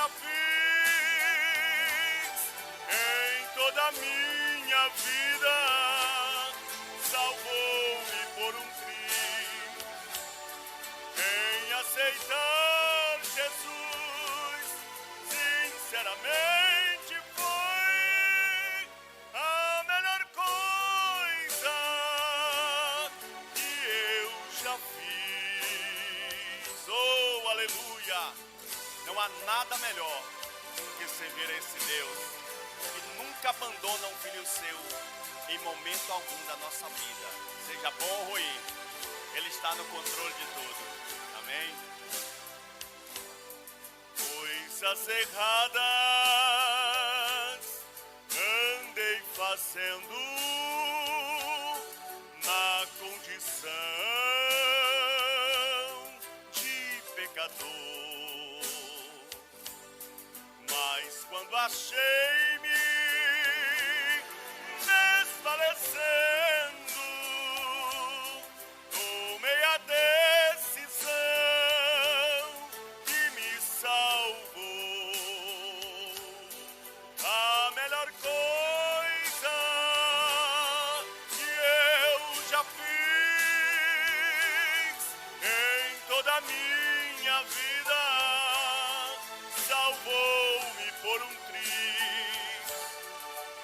já fiz em toda a minha vida, salvou-me por um crime. Em aceitar Jesus, sinceramente foi a melhor coisa que eu já fiz. Oh, aleluia! Não há nada melhor do que servir a esse Deus que nunca abandona um filho seu em momento algum da nossa vida, seja bom ou ruim. Ele está no controle de tudo. Amém? Coisas erradas andei fazendo na condição de pecador, mas quando achei-me desfalecendo, tomei a decisão que me salvou. A melhor coisa que eu já fiz em toda a minha vida, salvou-me por um triz.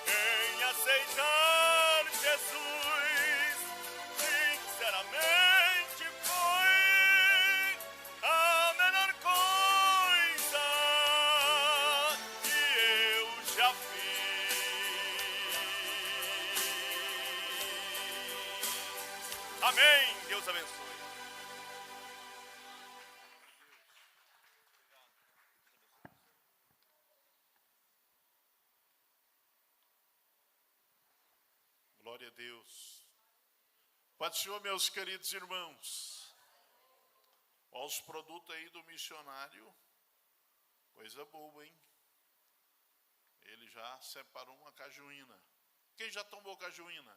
Em aceitar Jesus, sinceramente foi a melhor coisa que eu já fiz. Amém. Deus abençoe. Glória a Deus. Pai do Senhor, meus queridos irmãos. Olha os produtos aí do missionário. Coisa boa, hein? Ele já separou uma cajuína. Quem já tomou cajuína?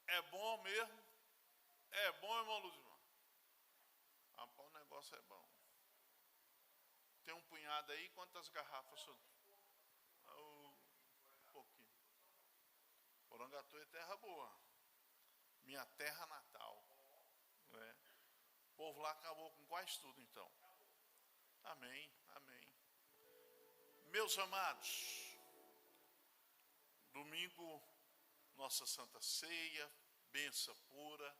É bom mesmo? É bom, irmão Luzimar? Rapaz, o negócio é bom. Tem um punhado aí, quantas garrafas? Um pouquinho. Porangatu é terra boa. Minha terra natal. Né? O povo lá acabou com quase tudo, então. Amém, amém. Meus amados, domingo, nossa Santa Ceia, bênção pura,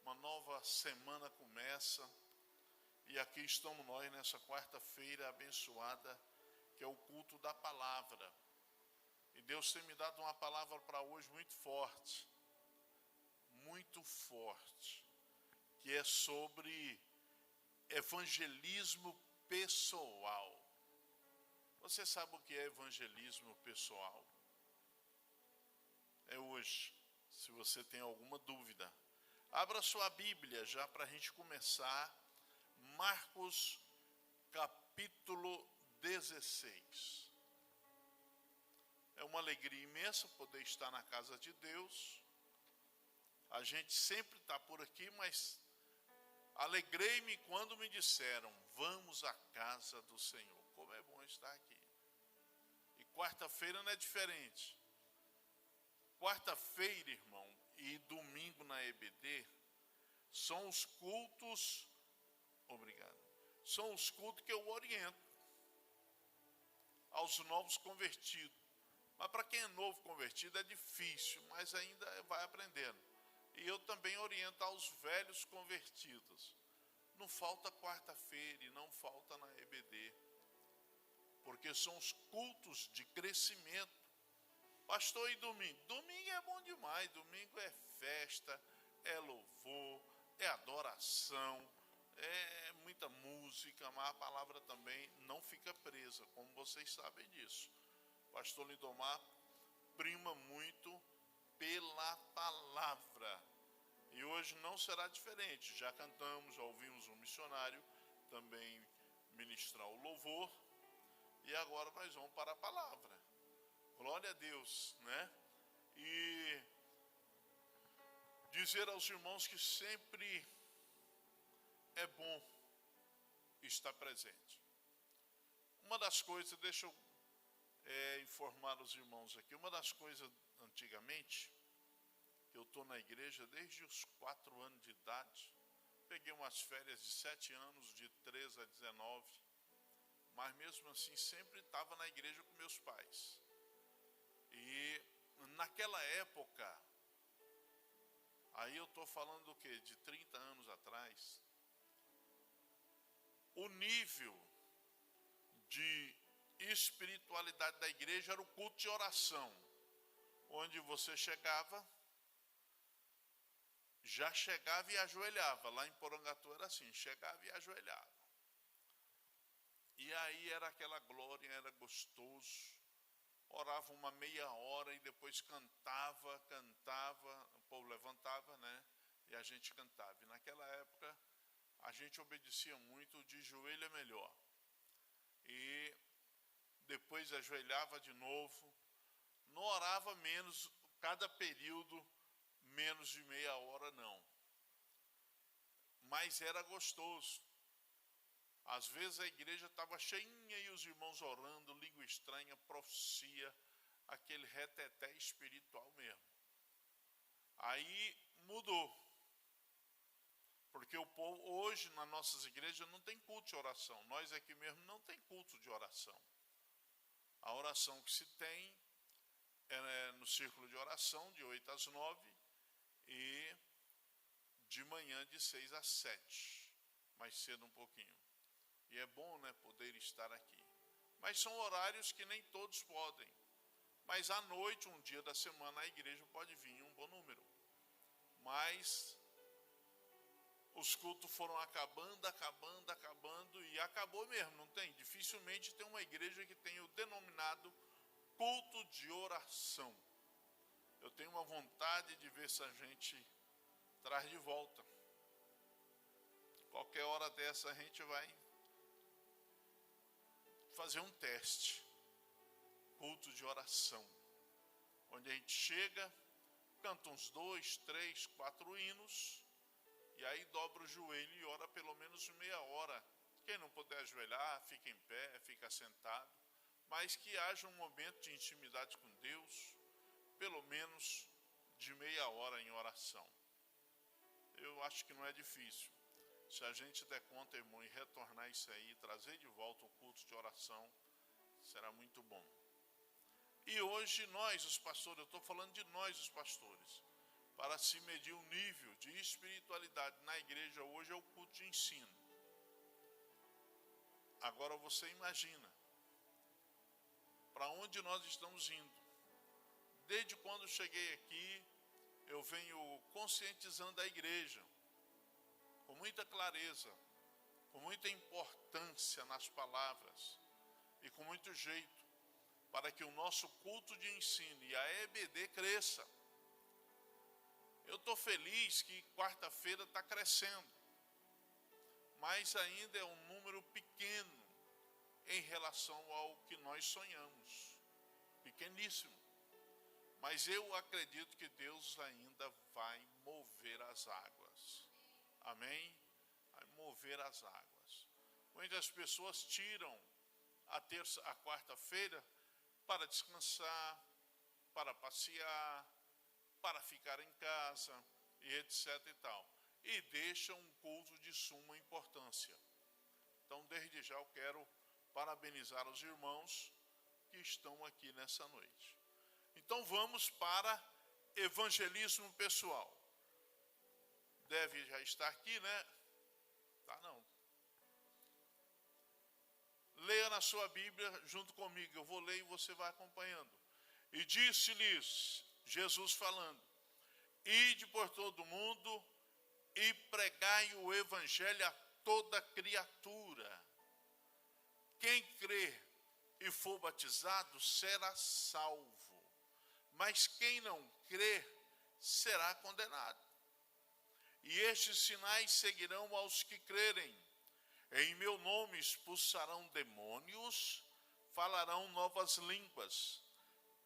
uma nova semana começa, e aqui estamos nós nessa quarta-feira abençoada, que é o culto da palavra. E Deus tem me dado uma palavra para hoje muito forte, que é sobre evangelismo pessoal. Você sabe o que é evangelismo pessoal? É hoje, se você tem alguma dúvida. Abra sua Bíblia já para a gente começar. Marcos capítulo 16. É uma alegria imensa poder estar na casa de Deus. A gente sempre está por aqui, mas alegrei-me quando me disseram, vamos à casa do Senhor. Como é bom estar aqui. E quarta-feira não é diferente. Quarta-feira, irmão, e domingo na EBD, são os cultos, são os cultos que eu oriento aos novos convertidos. Mas para quem é novo convertido é difícil, mas ainda vai aprendendo. E eu também oriento aos velhos convertidos. Não falta quarta-feira e não falta na EBD. Porque são os cultos de crescimento. Pastor, e domingo? Domingo é bom demais. Domingo é festa, é louvor, é adoração, é muita música, mas a palavra também não fica presa, como vocês sabem disso. Pastor Lindomar prima muito pela palavra. E hoje não será diferente. Já cantamos, já ouvimos um missionário também ministrar o louvor. E agora nós vamos para a palavra. Glória a Deus, né? E dizer aos irmãos que sempre é bom está presente. Uma das coisas, deixa eu informar os irmãos aqui, uma das coisas antigamente, eu estou na igreja desde os 4 anos de idade, peguei umas férias de 7 anos, de 13 a 19, mas mesmo assim sempre estava na igreja com meus pais. E naquela época, aí eu estou falando do quê? De 30 anos atrás, o nível de espiritualidade da igreja era o culto de oração, onde você chegava, já chegava e ajoelhava. Lá em Porangatu era assim, chegava e ajoelhava. E aí era aquela glória, era gostoso. Orava uma meia hora e depois cantava, o povo levantava, né? E a gente cantava. E naquela época a gente obedecia muito, de joelho é melhor. E depois ajoelhava de novo, não orava menos, cada período, menos de meia hora não. Mas era gostoso. Às vezes a igreja estava cheinha e os irmãos orando, língua estranha, profecia, aquele reteté espiritual mesmo. Aí mudou. Porque o povo, hoje, nas nossas igrejas, não tem culto de oração. Nós aqui mesmo não tem culto de oração. A oração que se tem é no círculo de oração, de 8 às 9, e de manhã de 6 às 7, mais cedo um pouquinho. E é bom, né, poder estar aqui. Mas são horários que nem todos podem. Mas à noite, um dia da semana, a igreja pode vir em um bom número. Mas os cultos foram acabando, e acabou mesmo, não tem? Dificilmente tem uma igreja que tenha o denominado culto de oração. Eu tenho uma vontade de ver se a gente traz de volta. Qualquer hora dessa a gente vai fazer um teste. Culto de oração. Onde a gente chega, canta uns 2, 3, 4 hinos, e aí dobra o joelho e ora pelo menos meia hora. Quem não puder ajoelhar, fica em pé, fica sentado. Mas que haja um momento de intimidade com Deus, pelo menos de meia hora em oração. Eu acho que não é difícil. Se a gente der conta, irmão, e retornar isso aí, trazer de volta o culto de oração, será muito bom. E hoje nós, os pastores, eu estou falando de nós, os pastores, para se medir o nível de espiritualidade na igreja hoje é o culto de ensino. Agora você imagina, para onde nós estamos indo. Desde quando cheguei aqui, eu venho conscientizando a igreja, com muita clareza, com muita importância nas palavras e com muito jeito, para que o nosso culto de ensino e a EBD cresça. Eu estou feliz que quarta-feira está crescendo, mas ainda é um número pequeno em relação ao que nós sonhamos, pequeníssimo. Mas eu acredito que Deus ainda vai mover as águas. Amém? Vai mover as águas. Muitas pessoas tiram a quarta-feira para descansar, para passear, para ficar em casa, e etc. e tal. E deixam um culto de suma importância. Então, desde já eu quero parabenizar os irmãos que estão aqui nessa noite. Então, vamos para evangelismo pessoal. Deve já estar aqui, né? Tá, não. Leia na sua Bíblia junto comigo. Eu vou ler e você vai acompanhando. E disse-lhes, Jesus falando, ide por todo o mundo e pregai o evangelho a toda criatura. Quem crer e for batizado será salvo, mas quem não crer será condenado. E estes sinais seguirão aos que crerem. Em meu nome expulsarão demônios, falarão novas línguas,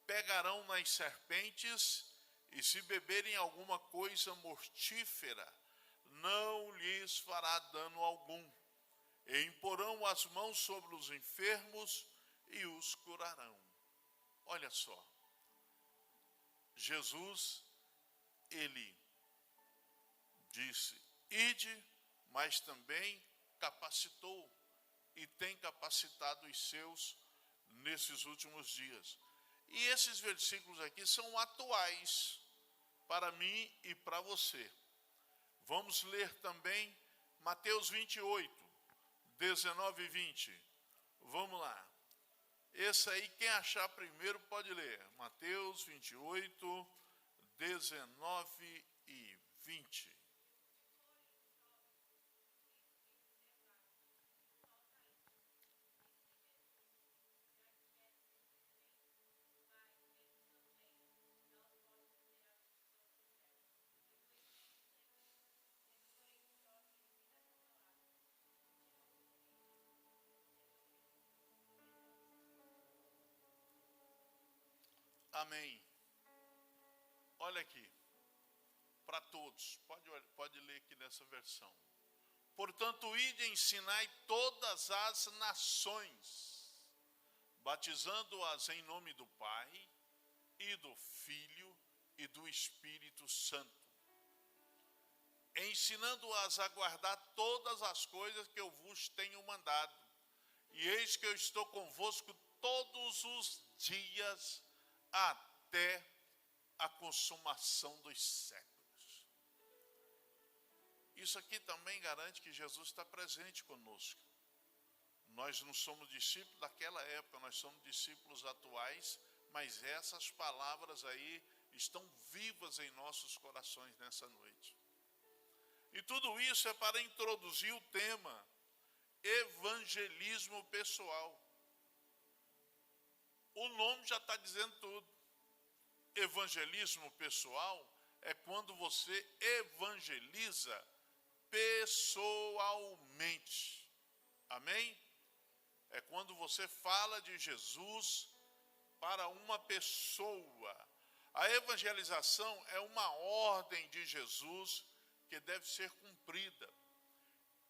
pegarão nas serpentes, e se beberem alguma coisa mortífera, não lhes fará dano algum. e imporão as mãos sobre os enfermos e os curarão. Olha só, Jesus, ele disse, ide, mas também capacitou e tem capacitado os seus nesses últimos dias. E esses versículos aqui são atuais para mim e para você. Vamos ler também Mateus 28, 19 e 20. Vamos lá. Esse aí, quem achar primeiro pode ler. Mateus 28, 19 e 20. Amém. Olha aqui, para todos, pode ler aqui nessa versão. Portanto, ide e ensinai todas as nações, batizando-as em nome do Pai, e do Filho, e do Espírito Santo, ensinando-as a guardar todas as coisas que eu vos tenho mandado. E eis que eu estou convosco todos os dias, até a consumação dos séculos. Isso aqui também garante que Jesus está presente conosco. Nós não somos discípulos daquela época, nós somos discípulos atuais, mas essas palavras aí estão vivas em nossos corações nessa noite. E tudo isso é para introduzir o tema evangelismo pessoal. O nome já está dizendo tudo. Evangelismo pessoal é quando você evangeliza pessoalmente. Amém? É quando você fala de Jesus para uma pessoa. A evangelização é uma ordem de Jesus que deve ser cumprida.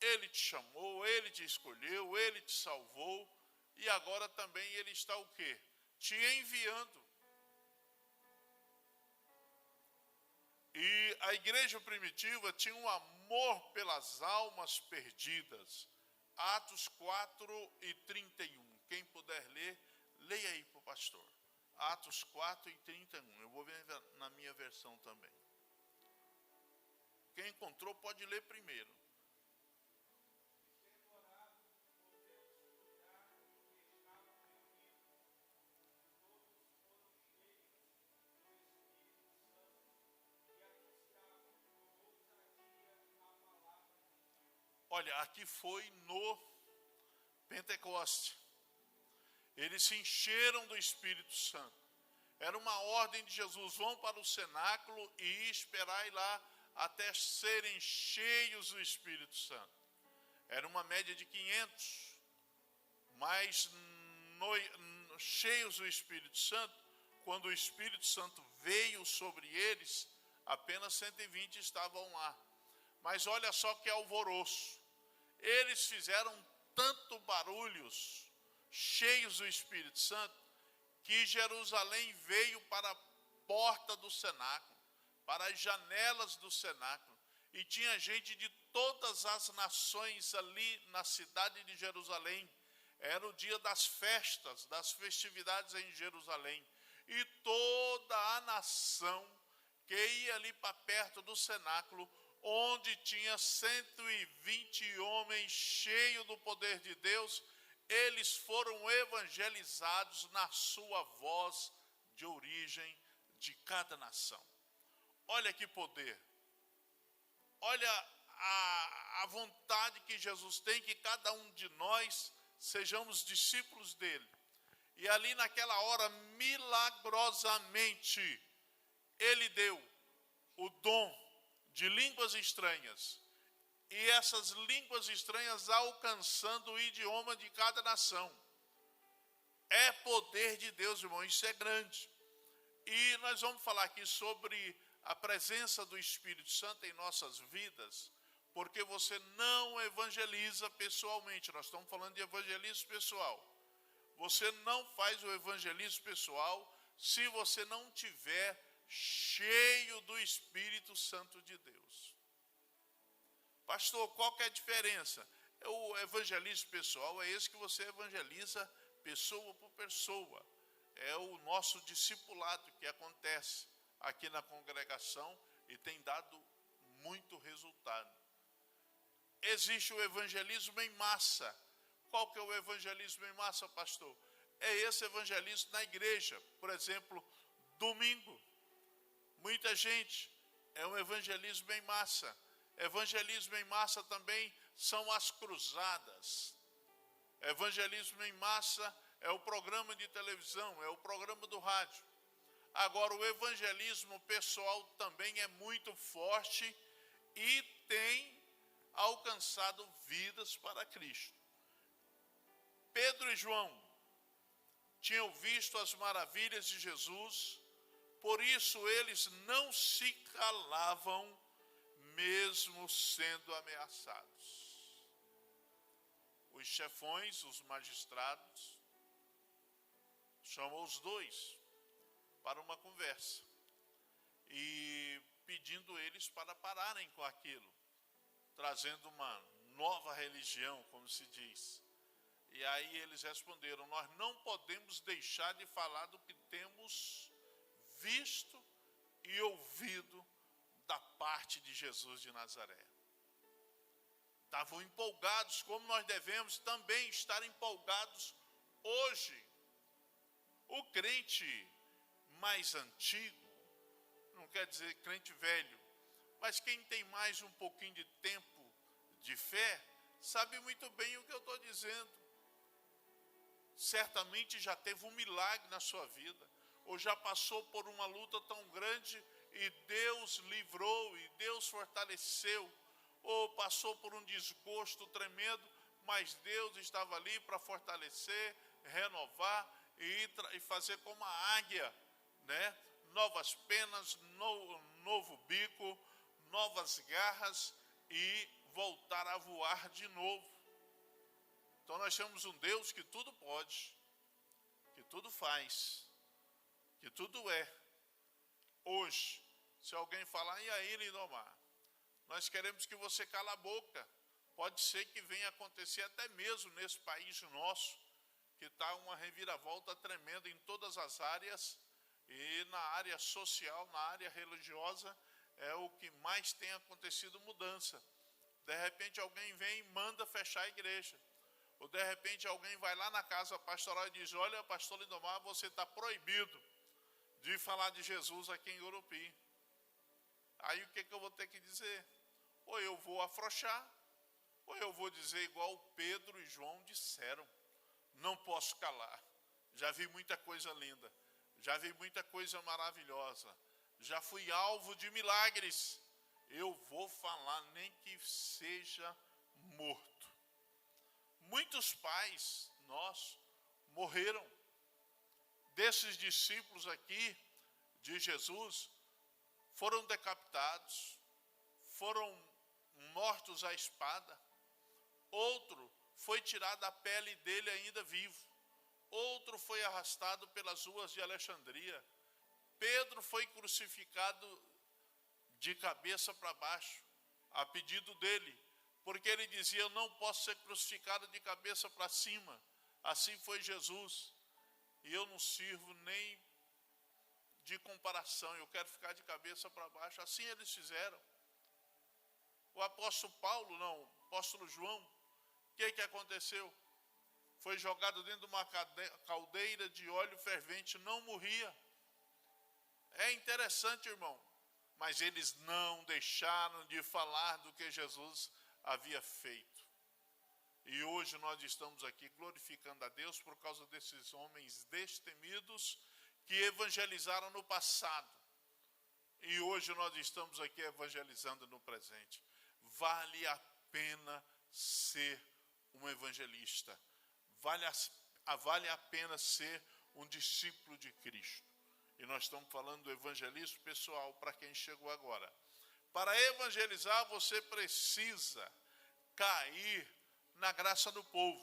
Ele te chamou, ele te escolheu, ele te salvou e agora também ele está o quê? Te enviando. E a igreja primitiva tinha um amor pelas almas perdidas. Atos 4 e 31. Quem puder ler, leia aí para o pastor. Atos 4 e 31. Eu vou ver na minha versão também. Quem encontrou pode ler primeiro. Olha, aqui foi no Pentecoste. Eles se encheram do Espírito Santo. Era uma ordem de Jesus, vão para o cenáculo e esperai lá até serem cheios do Espírito Santo. Era uma média de 500, mas cheios do Espírito Santo, quando o Espírito Santo veio sobre eles, apenas 120 estavam lá. Mas olha só que alvoroço. Eles fizeram tanto barulhos, cheios do Espírito Santo, que Jerusalém veio para a porta do cenáculo, para as janelas do cenáculo, e tinha gente de todas as nações ali na cidade de Jerusalém. Era o dia das festas, das festividades em Jerusalém, e toda a nação que ia ali para perto do cenáculo, onde tinha 120 homens cheios do poder de Deus, eles foram evangelizados na sua voz de origem de cada nação. Olha que poder. Olha a vontade que Jesus tem que cada um de nós sejamos discípulos dele. E ali naquela hora, milagrosamente, ele deu o dom de línguas estranhas. E essas línguas estranhas alcançando o idioma de cada nação. É poder de Deus, irmão, isso é grande. E nós vamos falar aqui sobre a presença do Espírito Santo em nossas vidas, porque você não evangeliza pessoalmente. Nós estamos falando de evangelismo pessoal. Você não faz o evangelismo pessoal se você não tiver cheio do Espírito Santo de Deus. Pastor, qual que é a diferença? O evangelismo pessoal é esse que você evangeliza pessoa por pessoa. É o nosso discipulado que acontece aqui na congregação e tem dado muito resultado. Existe o evangelismo em massa. Qual que é o evangelismo em massa, pastor? É esse evangelismo na igreja. Por exemplo, domingo. Muita gente. É um evangelismo em massa. Evangelismo em massa também são as cruzadas. Evangelismo em massa é o programa de televisão, é o programa do rádio. Agora, o evangelismo pessoal também é muito forte e tem alcançado vidas para Cristo. Pedro e João tinham visto as maravilhas de Jesus, por isso eles não se calavam, mesmo sendo ameaçados. Os chefões, os magistrados, chamam os dois para uma conversa e pedindo eles para pararem com aquilo, trazendo uma nova religião, como se diz. E aí eles responderam: nós não podemos deixar de falar do que temos visto e ouvido da parte de Jesus de Nazaré. Estavam empolgados, como nós devemos também estar empolgados hoje. O crente mais antigo, não quer dizer crente velho, mas quem tem mais um pouquinho de tempo de fé, sabe muito bem o que eu estou dizendo. Certamente já teve um milagre na sua vida, ou já passou por uma luta tão grande e Deus livrou, e Deus fortaleceu, ou passou por um desgosto tremendo, mas Deus estava ali para fortalecer, renovar e fazer como a águia, né? Novas penas, novo bico, novas garras e voltar a voar de novo. Então nós temos um Deus que tudo pode, que tudo faz, que tudo é. Hoje, se alguém falar: e aí, Lindomar, nós queremos que você cala a boca. Pode ser que venha acontecer até mesmo nesse país nosso, que está uma reviravolta tremenda em todas as áreas, e na área social, na área religiosa, é o que mais tem acontecido mudança. De repente alguém vem e manda fechar a igreja. Ou de repente alguém vai lá na casa pastoral e diz: olha, pastor Lindomar, você está proibido de falar de Jesus aqui em Gurupi. Aí o que eu vou ter que dizer? Ou eu vou afrouxar, ou eu vou dizer igual Pedro e João disseram: não posso calar. Já vi muita coisa linda, já vi muita coisa maravilhosa, já fui alvo de milagres. Eu vou falar, nem que seja morto. Muitos pais nossos morreram. Desses discípulos aqui de Jesus, foram decapitados, foram mortos à espada. Outro foi tirado a pele dele ainda vivo. Outro foi arrastado pelas ruas de Alexandria. Pedro foi crucificado de cabeça para baixo, a pedido dele, porque ele dizia: eu não posso ser crucificado de cabeça para cima. Assim foi Jesus. E eu não sirvo nem de comparação, eu quero ficar de cabeça para baixo. Assim eles fizeram. O apóstolo Paulo, não, o apóstolo João, o que aconteceu? Foi jogado dentro de uma caldeira de óleo fervente, não morria. É interessante, irmão, mas eles não deixaram de falar do que Jesus havia feito. E hoje nós estamos aqui glorificando a Deus por causa desses homens destemidos que evangelizaram no passado. E hoje nós estamos aqui evangelizando no presente. Vale a pena ser um evangelista. Vale a pena ser um discípulo de Cristo. E nós estamos falando do evangelismo pessoal para quem chegou agora. Para evangelizar, você precisa cair na graça do povo.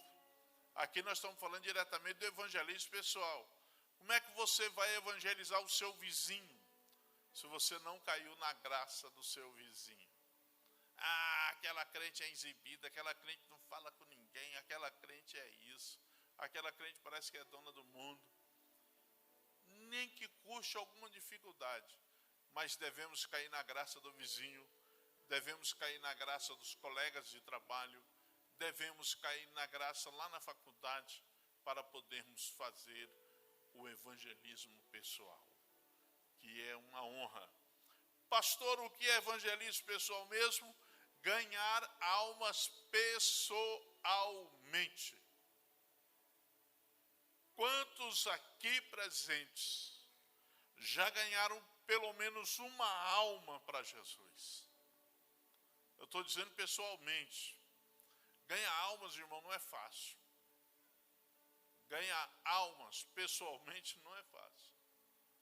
Aqui nós estamos falando diretamente do evangelismo pessoal. Como é que você vai evangelizar o seu vizinho se você não caiu na graça do seu vizinho? Ah, aquela crente é exibida, aquela crente não fala com ninguém, aquela crente é isso, aquela crente parece que é dona do mundo. Nem que custe alguma dificuldade, mas devemos cair na graça do vizinho, devemos cair na graça dos colegas de trabalho, devemos cair na graça lá na faculdade para podermos fazer o evangelismo pessoal, que é uma honra. Pastor, o que é evangelismo pessoal mesmo? Ganhar almas pessoalmente. Quantos aqui presentes já ganharam pelo menos uma alma para Jesus? Eu estou dizendo pessoalmente. Ganhar almas, irmão, não é fácil. Ganhar almas pessoalmente não é fácil.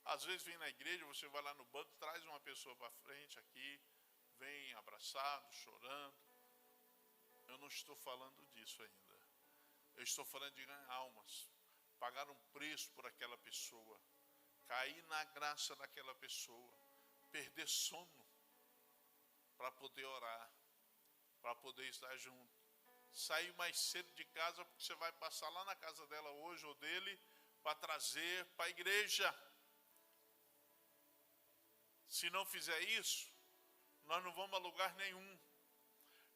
Às vezes vem na igreja, você vai lá no banco, traz uma pessoa para frente aqui, vem abraçado, chorando. Eu não estou falando disso ainda. Eu estou falando de ganhar almas. Pagar um preço por aquela pessoa. Cair na graça daquela pessoa. Perder sono para poder orar. Para poder estar junto. Sair mais cedo de casa porque você vai passar lá na casa dela hoje ou dele para trazer para a igreja. Se não fizer isso, nós não vamos a lugar nenhum.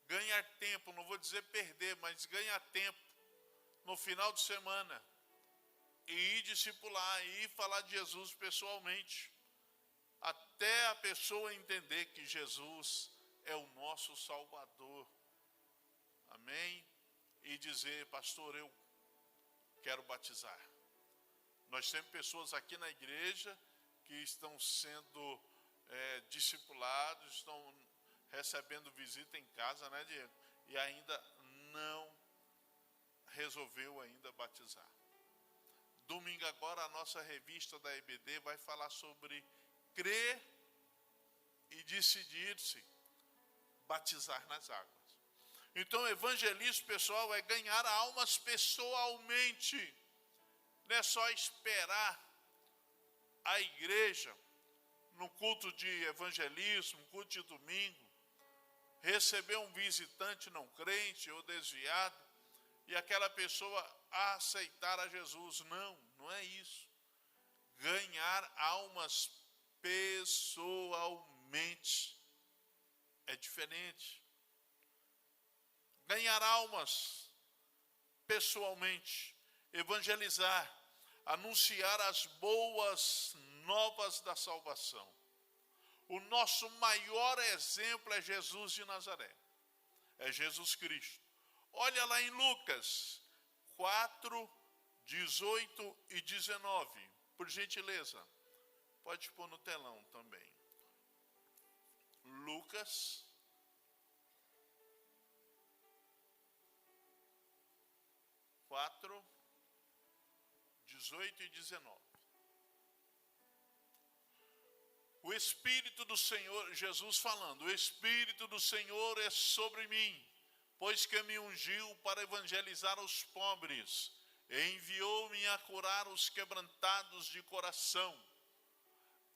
Ganhar tempo, não vou dizer perder, mas ganhar tempo no final de semana. E ir discipular, e ir falar de Jesus pessoalmente. Até a pessoa entender que Jesus é o nosso Salvador. Amém? E dizer, pastor, eu quero batizar. Nós temos pessoas aqui na igreja que estão sendo discipulados, estão recebendo visita em casa, né, Diego? E ainda não resolveu ainda batizar. Domingo agora a nossa revista da EBD vai falar sobre crer e decidir-se batizar nas águas. Então o evangelismo pessoal é ganhar almas pessoalmente. Não é só esperar a igreja no culto de evangelismo, culto de domingo, receber um visitante não crente ou desviado e aquela pessoa aceitar a Jesus. Não, não é isso. Ganhar almas pessoalmente é diferente. Ganhar almas pessoalmente, evangelizar, anunciar as boas novas da salvação. O nosso maior exemplo é Jesus de Nazaré, é Jesus Cristo. Olha lá em Lucas 4, 18 e 19, por gentileza, pode pôr no telão também. Lucas 4, 18 e 19. O Espírito do Senhor, Jesus falando, o Espírito do Senhor é sobre mim, pois que me ungiu para evangelizar os pobres, e enviou-me a curar os quebrantados de coração,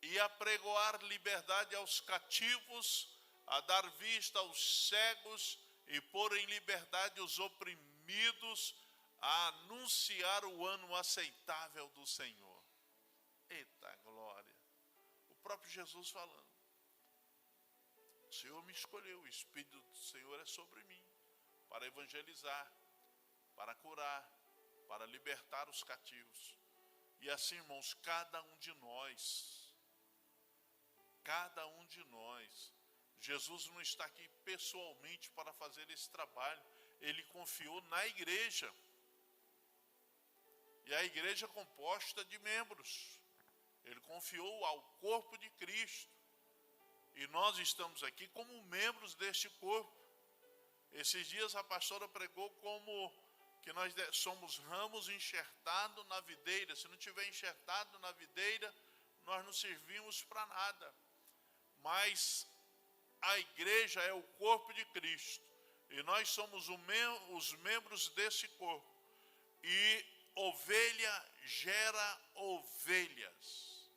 e a pregoar liberdade aos cativos, a dar vista aos cegos, e pôr em liberdade os oprimidos, a anunciar o ano aceitável do Senhor. Eita glória! O próprio Jesus falando. O Senhor me escolheu, o Espírito do Senhor é sobre mim, para evangelizar, para curar, para libertar os cativos. E assim, irmãos, cada um de nós, Jesus não está aqui pessoalmente para fazer esse trabalho, Ele confiou na igreja. E a igreja é composta de membros. Ele confiou ao corpo de Cristo. E nós estamos aqui como membros deste corpo. Esses dias a pastora pregou como que nós somos ramos enxertados na videira. Se não tiver enxertado na videira, nós não servimos para nada. Mas a igreja é o corpo de Cristo. E nós somos os membros desse corpo. E ovelha gera ovelhas.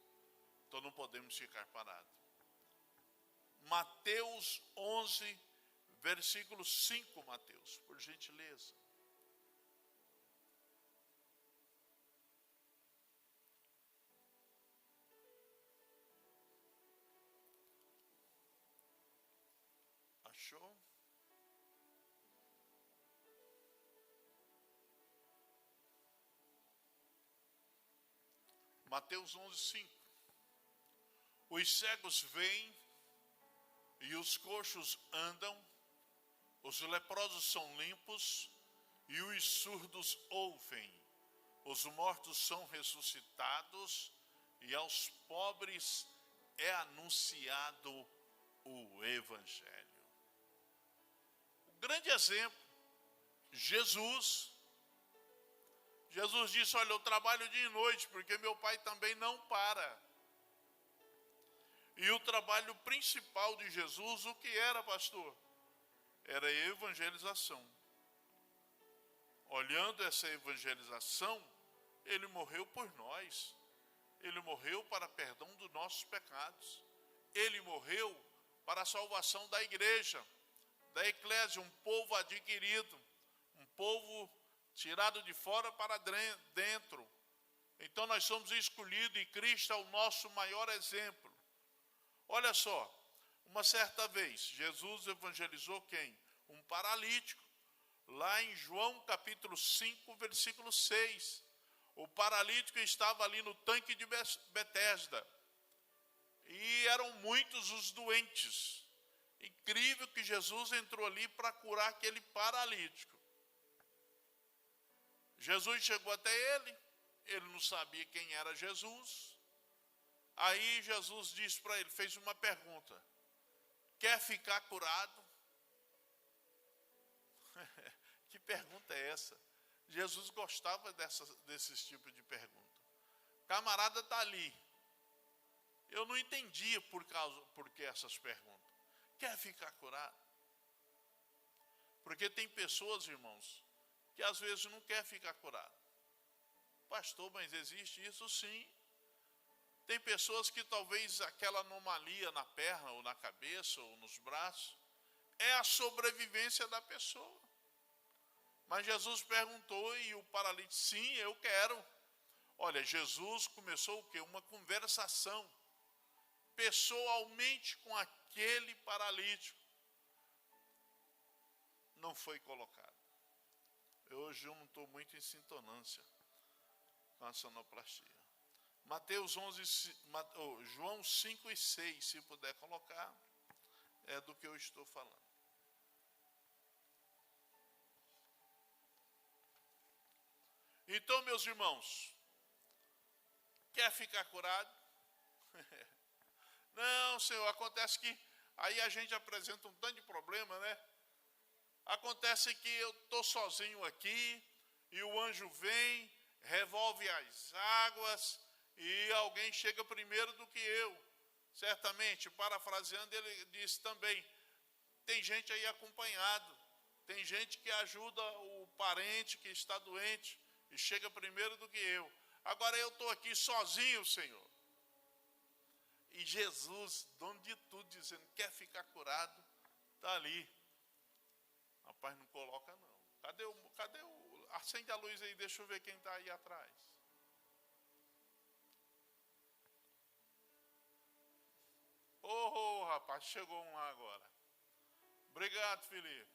Então não podemos ficar parados. Mateus 11, versículo 5, Mateus, por gentileza. Achou? Mateus 11, 5. Os cegos veem e os coxos andam, os leprosos são limpos e os surdos ouvem, os mortos são ressuscitados e aos pobres é anunciado o Evangelho. O grande exemplo, Jesus disse, olha, eu trabalho dia e noite, porque meu pai também não para. E o trabalho principal de Jesus, o que era, pastor? Era a evangelização. Olhando essa evangelização, ele morreu por nós. Ele morreu para perdão dos nossos pecados. Ele morreu para a salvação da igreja, da eclésia, um povo adquirido, um povo tirado de fora para dentro. Então nós somos escolhidos e Cristo é o nosso maior exemplo. Olha só, uma certa vez, Jesus evangelizou quem? Um paralítico. Lá em João capítulo 5, versículo 6. O paralítico estava ali no tanque de Betesda. E eram muitos os doentes. Incrível que Jesus entrou ali para curar aquele paralítico. Jesus chegou até ele não sabia quem era Jesus. Aí Jesus disse para ele, fez uma pergunta: quer ficar curado? Que pergunta é essa? Jesus gostava desses tipos de pergunta. Camarada está ali. Eu não entendia por que essas perguntas. Quer ficar curado? Porque tem pessoas, irmãos, que às vezes não quer ficar curado. Pastor, mas existe isso sim. Tem pessoas que talvez aquela anomalia na perna, ou na cabeça, ou nos braços, é a sobrevivência da pessoa. Mas Jesus perguntou e o paralítico, sim, eu quero. Olha, Jesus começou o quê? Uma conversação, pessoalmente com aquele paralítico. Não foi colocado. Hoje eu não estou muito em sintonância com a sonoplastia. Mateus 11, João 5 e 6, se puder colocar, é do que eu estou falando. Então, meus irmãos, quer ficar curado? Não, Senhor, acontece que aí a gente apresenta um tanto de problema, né? Acontece que eu estou sozinho aqui e o anjo vem, revolve as águas e alguém chega primeiro do que eu. Certamente, parafraseando, ele disse também, tem gente aí acompanhado, tem gente que ajuda o parente que está doente e chega primeiro do que eu. Agora eu estou aqui sozinho, Senhor. E Jesus, dono de tudo, dizendo, quer ficar curado, está ali. Rapaz, não coloca não. Cadê o... Acende a luz aí, deixa eu ver quem está aí atrás. Oh, rapaz, chegou um lá agora. Obrigado, Felipe.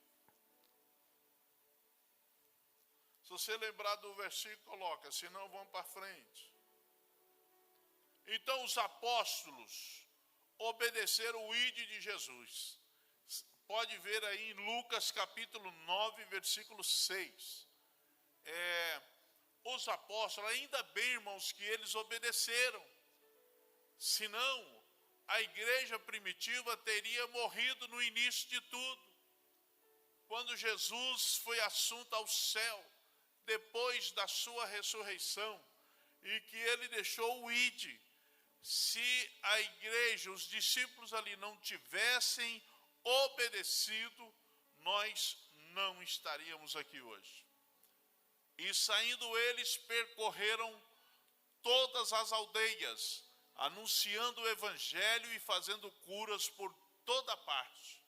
Se você lembrar do versículo, coloca, senão vamos para frente. Então os apóstolos obedeceram o ide de Jesus. Pode ver aí em Lucas capítulo 9, versículo 6. Os apóstolos, ainda bem, irmãos, que eles obedeceram. Senão, a igreja primitiva teria morrido no início de tudo. Quando Jesus foi assunto ao céu, depois da sua ressurreição, e que ele deixou o ide. Se a igreja, os discípulos ali não tivessem obedecido, nós não estaríamos aqui hoje. E saindo eles, percorreram todas as aldeias, anunciando o evangelho e fazendo curas por toda parte.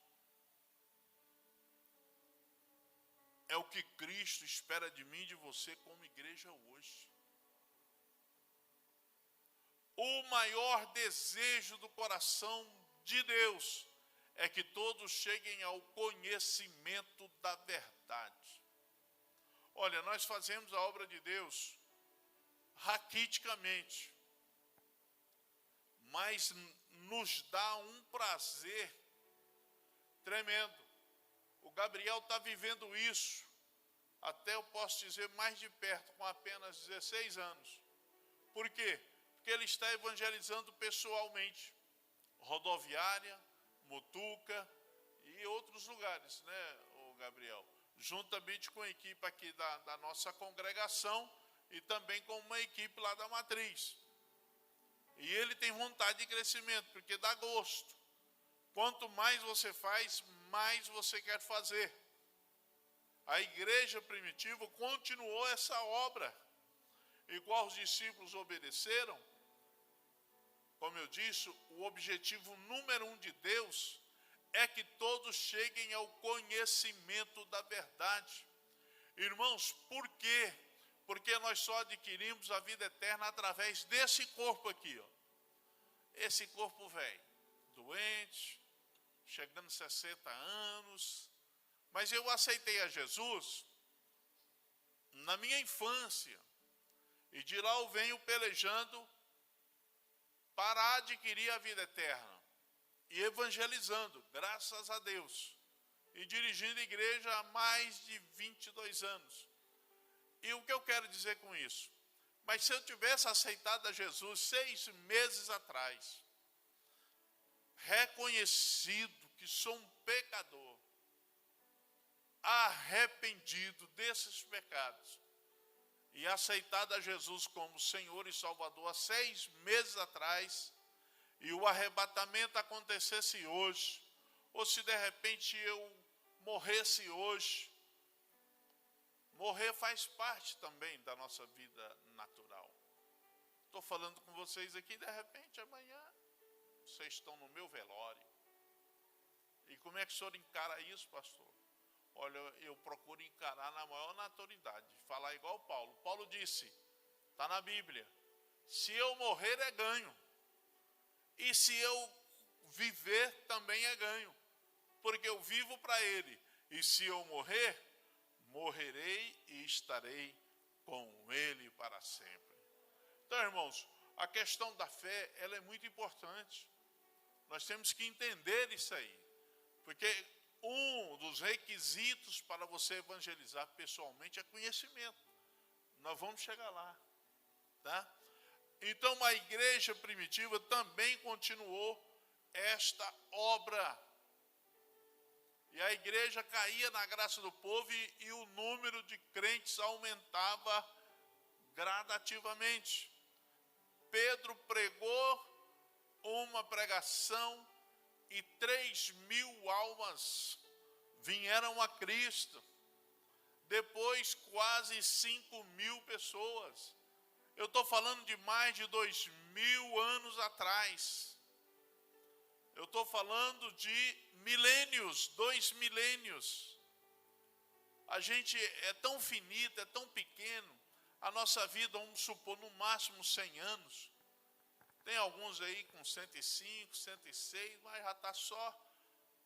É o que Cristo espera de mim e de você como igreja hoje. O maior desejo do coração de Deus é que todos cheguem ao conhecimento da verdade. Olha, nós fazemos a obra de Deus raquiticamente, mas nos dá um prazer tremendo. O Gabriel está vivendo isso, até eu posso dizer mais de perto, com apenas 16 anos. Por quê? Porque ele está evangelizando pessoalmente. Rodoviária, Mutuca e outros lugares, né, o Gabriel? Juntamente com a equipe aqui da nossa congregação e também com uma equipe lá da matriz. E ele tem vontade de crescimento, porque dá gosto. Quanto mais você faz, mais você quer fazer. A igreja primitiva continuou essa obra. Igual os discípulos obedeceram, como eu disse, o objetivo número 1 de Deus é que todos cheguem ao conhecimento da verdade. Irmãos, por quê? Porque nós só adquirimos a vida eterna através desse corpo aqui, ó. Esse corpo velho, doente, chegando a 60 anos. Mas eu aceitei a Jesus na minha infância. E de lá eu venho pelejando para adquirir a vida eterna. E evangelizando, graças a Deus. E dirigindo a igreja há mais de 22 anos. E o que eu quero dizer com isso? Mas se eu tivesse aceitado a Jesus 6 meses atrás, reconhecido que sou um pecador, arrependido desses pecados, e aceitado a Jesus como Senhor e Salvador há 6 meses atrás, e o arrebatamento acontecesse hoje, ou se de repente eu morresse hoje, morrer faz parte também da nossa vida natural. Estou falando com vocês aqui, de repente amanhã vocês estão no meu velório. E como é que o senhor encara isso, pastor? Olha, eu procuro encarar na maior naturalidade, falar igual Paulo. Paulo disse, está na Bíblia, se eu morrer é ganho, e se eu viver também é ganho, porque eu vivo para Ele, e se eu morrer, morrerei e estarei com Ele para sempre. Então, irmãos, a questão da fé, ela é muito importante. Nós temos que entender isso aí, porque um dos requisitos para você evangelizar pessoalmente é conhecimento. Nós vamos chegar lá, tá? Então a igreja primitiva também continuou esta obra. E a igreja caía na graça do povo e o número de crentes aumentava gradativamente. Pedro pregou uma pregação e 3.000 almas vieram a Cristo. Depois quase 5.000 pessoas. Eu estou falando de mais de 2.000 anos atrás. Eu estou falando de milênios, 2 milênios. A gente é tão finita, é tão pequeno. A nossa vida, vamos supor, no máximo 100 anos. Tem alguns aí com 105, 106, mas já está só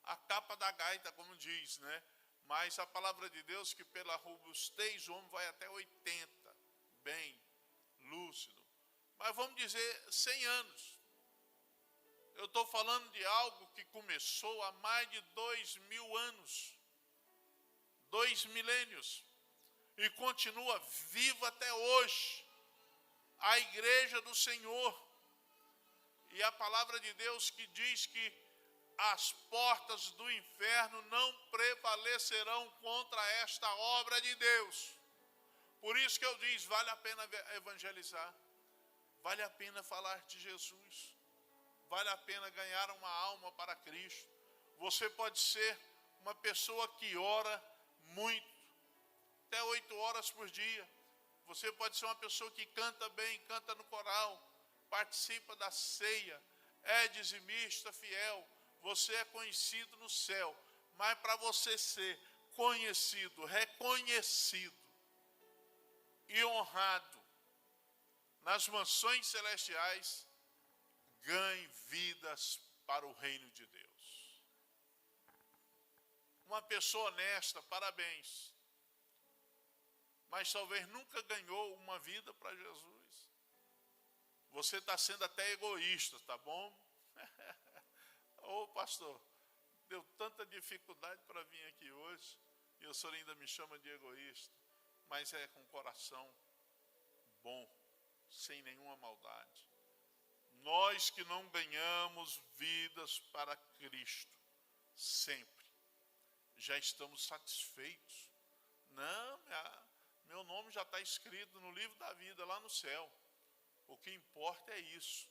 a capa da gaita, como diz, né? Mas a palavra de Deus que pela robustez o homem vai até 80, bem lúcido. Mas vamos dizer 100 anos. Eu estou falando de algo que começou há mais de 2.000 anos. 2 milênios. E continua viva até hoje. A igreja do Senhor. E a palavra de Deus que diz que as portas do inferno não prevalecerão contra esta obra de Deus. Por isso que eu digo, vale a pena evangelizar. Vale a pena falar de Jesus. Vale a pena ganhar uma alma para Cristo. Você pode ser uma pessoa que ora muito, até 8 horas por dia. Você pode ser uma pessoa que canta bem, canta no coral, participa da ceia, é dizimista fiel. Você é conhecido no céu, mas para você ser conhecido, reconhecido e honrado nas mansões celestiais, ganhe vidas para o reino de Deus. Uma pessoa honesta, parabéns. Mas talvez nunca ganhou uma vida para Jesus. Você está sendo até egoísta, tá bom? Ô pastor, deu tanta dificuldade para vir aqui hoje, e o senhor ainda me chama de egoísta, mas é com coração bom, sem nenhuma maldade. Nós que não ganhamos vidas para Cristo, sempre, já estamos satisfeitos. Não, meu nome já está escrito no livro da vida lá no céu. O que importa é isso.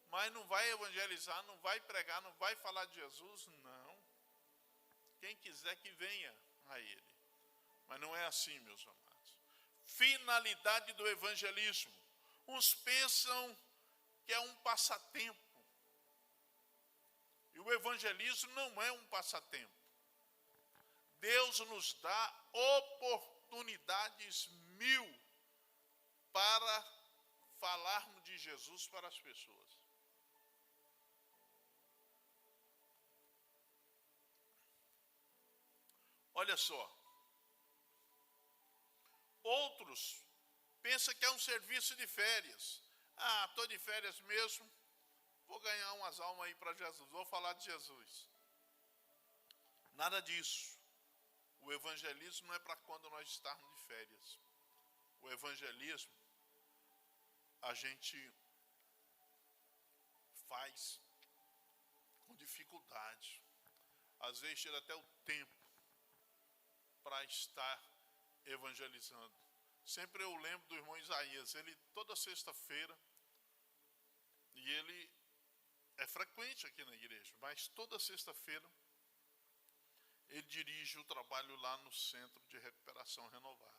Mas não vai evangelizar, não vai pregar, não vai falar de Jesus? Não. Quem quiser que venha a Ele. Mas não é assim, meus amados. Finalidade do evangelismo. Uns pensam que é um passatempo. E o evangelismo não é um passatempo. Deus nos dá oportunidades 1000 para falarmos de Jesus para as pessoas. Olha só. Outros pensam que é um serviço de férias. Ah, estou de férias mesmo, vou ganhar umas almas aí para Jesus, vou falar de Jesus. Nada disso. O evangelismo não é para quando nós estarmos de férias. O evangelismo a gente faz com dificuldade. Às vezes tira até o tempo para estar evangelizando. Sempre eu lembro do irmão Isaías, ele toda sexta-feira, e ele é frequente aqui na igreja, mas toda sexta-feira ele dirige o trabalho lá no Centro de Recuperação Renovar.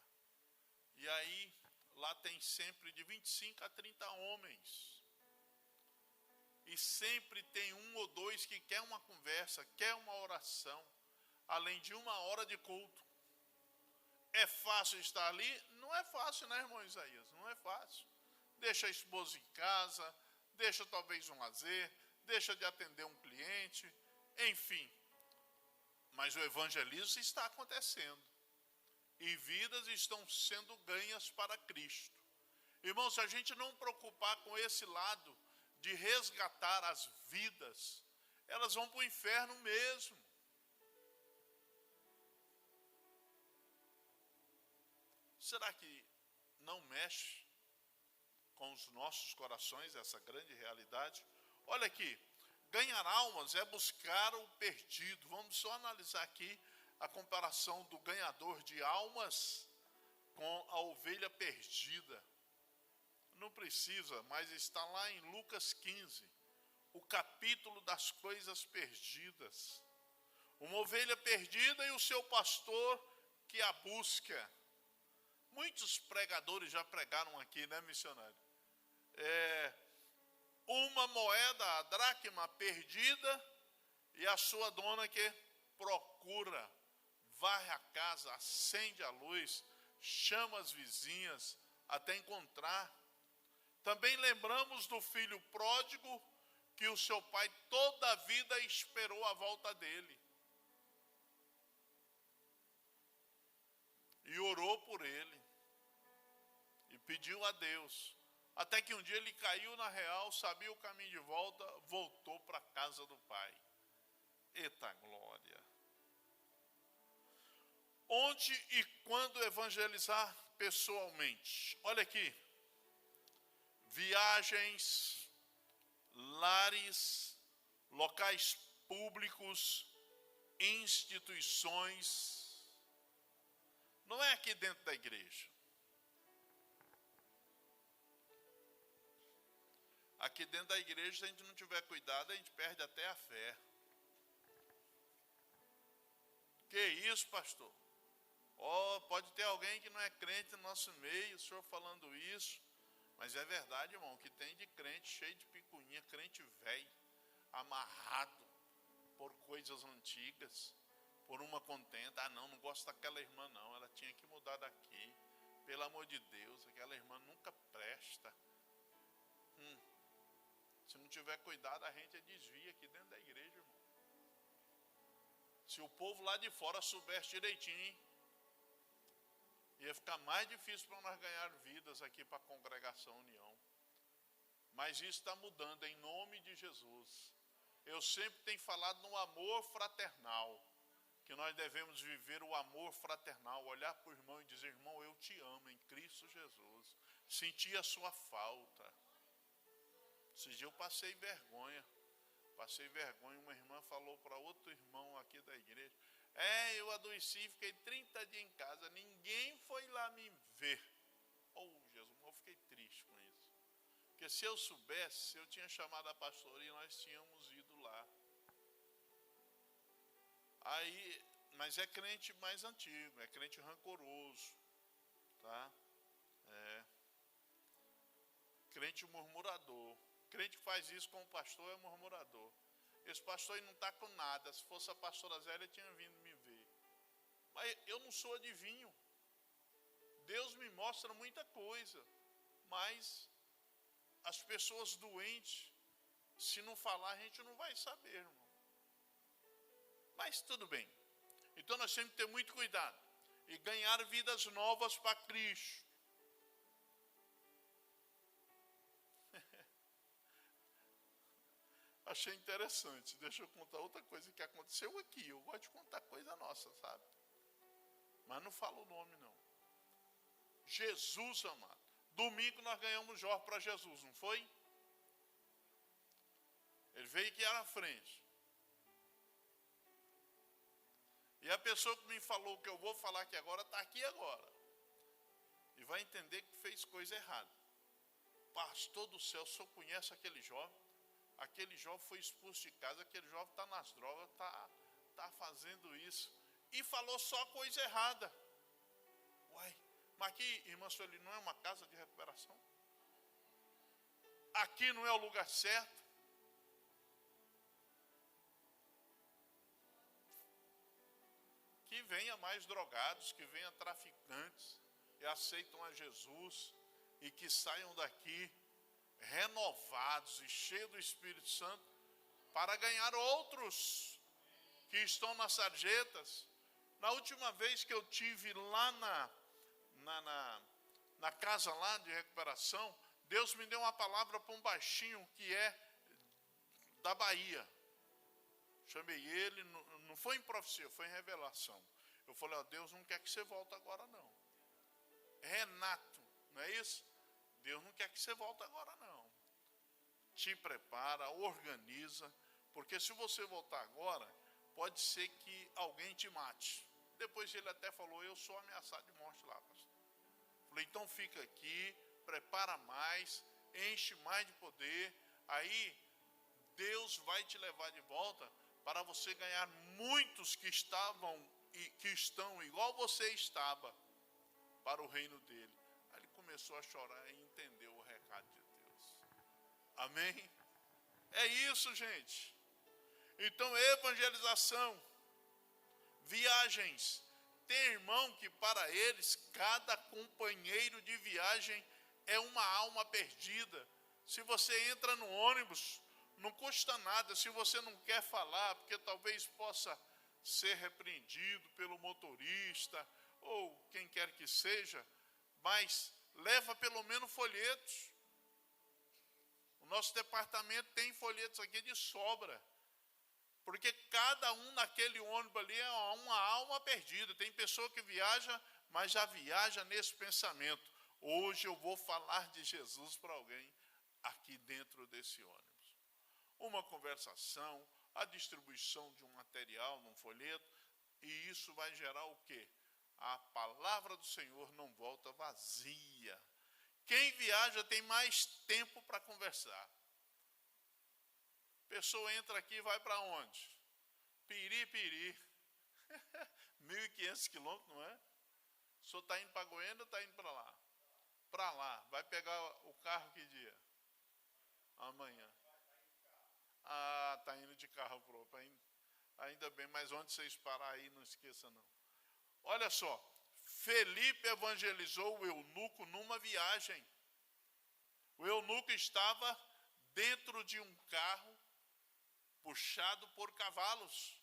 E aí, lá tem sempre de 25 a 30 homens. E sempre tem um ou dois que quer uma conversa, quer uma oração, além de 1 hora de culto. É fácil estar ali? Não é fácil, né, irmão Isaías? Não é fácil. Deixa a esposa em casa, deixa talvez um lazer, deixa de atender um cliente, enfim. Mas o evangelismo está acontecendo. E vidas estão sendo ganhas para Cristo. Irmãos, se a gente não preocupar com esse lado de resgatar as vidas, elas vão para o inferno mesmo. Será que não mexe com os nossos corações essa grande realidade? Olha aqui, ganhar almas é buscar o perdido. Vamos só analisar aqui a comparação do ganhador de almas com a ovelha perdida. Não precisa, mas está lá em Lucas 15, o capítulo das coisas perdidas. Uma ovelha perdida e o seu pastor que a busca. Muitos pregadores já pregaram aqui, né, missionário? Uma moeda, a dracma perdida, e a sua dona que procura, varre a casa, acende a luz, chama as vizinhas até encontrar. Também lembramos do filho pródigo, que o seu pai toda a vida esperou a volta dele. E orou por ele. E pediu a Deus. Até que um dia ele caiu na real, sabia o caminho de volta, voltou para a casa do pai. Eita glória! Onde e quando evangelizar pessoalmente? Olha aqui. Viagens, lares, locais públicos, instituições. Não é aqui dentro da igreja. Aqui dentro da igreja, se a gente não tiver cuidado, a gente perde até a fé. Que isso, pastor? Oh, pode ter alguém que não é crente no nosso meio, o senhor falando isso. Mas é verdade, irmão, que tem de crente cheio de picuinha, crente velho, amarrado por coisas antigas, por uma contenda. Ah, não gosto daquela irmã não, ela tinha que mudar daqui. Pelo amor de Deus, aquela irmã nunca presta. Se não tiver cuidado, a gente desvia aqui dentro da igreja, irmão. Se o povo lá de fora soubesse direitinho, ia ficar mais difícil para nós ganhar vidas aqui para a congregação União. Mas isso está mudando em nome de Jesus. Eu sempre tenho falado no amor fraternal, que nós devemos viver o amor fraternal, olhar para o irmão e dizer: irmão, eu te amo em Cristo Jesus. Senti a sua falta. Esses dias eu passei vergonha. Uma irmã falou para outro irmão aqui da igreja: eu adoeci, fiquei 30 dias em casa, ninguém foi lá me ver. Oh, Jesus, eu fiquei triste com isso. Porque se eu soubesse, eu tinha chamado a pastoria e nós tínhamos ido lá. Aí, mas é crente mais antigo, é crente rancoroso, tá? Crente murmurador. Crente que faz isso com o pastor é murmurador. Esse pastor aí não está com nada. Se fosse a pastora Zélia, tinha vindo me ver. Mas eu não sou adivinho. Deus me mostra muita coisa. Mas as pessoas doentes, se não falar, a gente não vai saber, irmão. Mas tudo bem. Então nós temos que ter muito cuidado e ganhar vidas novas para Cristo. Achei interessante. Deixa eu contar outra coisa que aconteceu aqui. Eu gosto de contar coisa nossa, sabe? Mas não falo o nome, não. Jesus, amado. Domingo nós ganhamos Jó para Jesus, não foi? Ele veio aqui à frente. E a pessoa que me falou o que eu vou falar aqui agora, está aqui agora. E vai entender que fez coisa errada. Pastor do céu, o senhor conhece aquele jovem? Aquele jovem foi expulso de casa, aquele jovem está nas drogas, está fazendo isso. E falou só coisa errada. Uai, mas aqui, irmã Sueli, não é uma casa de recuperação? Aqui não é o lugar certo? Que venha mais drogados, que venha traficantes, e aceitam a Jesus, e que saiam daqui renovados e cheios do Espírito Santo, para ganhar outros que estão nas sarjetas. Na última vez que eu tive lá na casa lá de recuperação, Deus me deu uma palavra para um baixinho que é da Bahia. Chamei ele, não foi em profecia, foi em revelação. Eu falei: ó, Deus não quer que você volte agora não. Renato, não é isso? Deus não quer que você volte agora não. Te prepara, organiza, porque se você voltar agora, pode ser que alguém te mate. Depois ele até falou: eu sou ameaçado de morte lá, pastor. Falei: então fica aqui, prepara mais, enche mais de poder, aí Deus vai te levar de volta para você ganhar muitos que estavam e que estão igual você estava para o reino dele. Aí ele começou a chorar e entendeu o recado de Deus. Amém? É isso, gente. Então, evangelização, viagens. Tem irmão que para eles, cada companheiro de viagem é uma alma perdida. Se você entra no ônibus, não custa nada. Se você não quer falar, porque talvez possa ser repreendido pelo motorista, ou quem quer que seja, mas leva pelo menos folhetos. O nosso departamento tem folhetos aqui de sobra. Porque cada um naquele ônibus ali é uma alma perdida. Tem pessoa que viaja, mas já viaja nesse pensamento: hoje eu vou falar de Jesus para alguém aqui dentro desse ônibus. Uma conversação, a distribuição de um material, num folheto, e isso vai gerar o quê? A palavra do Senhor não volta vazia. Quem viaja tem mais tempo para conversar. A pessoa entra aqui e vai para onde? Piripiri. 1.500 quilômetros, não é? O senhor está indo para Goiânia ou está indo para lá? Para lá. Vai pegar o carro que dia? Amanhã. Ah, está indo de carro próprio. Ainda bem, mas onde vocês parar aí, não esqueça não. Olha só, Felipe evangelizou o eunuco numa viagem. O eunuco estava dentro de um carro puxado por cavalos.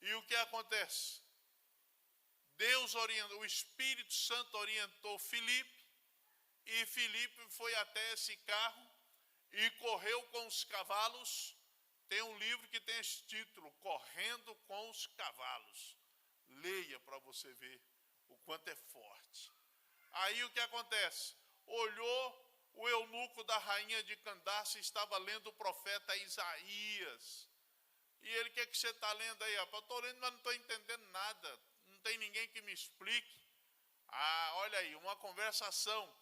E o que acontece? Deus orientou, o Espírito Santo orientou Felipe, e Felipe foi até esse carro e correu com os cavalos. Tem um livro que tem esse título, Correndo com os Cavalos. Leia para você ver o quanto é forte. Aí o que acontece? Olhou o eunuco da rainha de Candace, estava lendo o profeta Isaías. E ele, o que você está lendo aí? Rapaz, estou lendo, mas não estou entendendo nada. Não tem ninguém que me explique. Ah, olha aí, uma conversação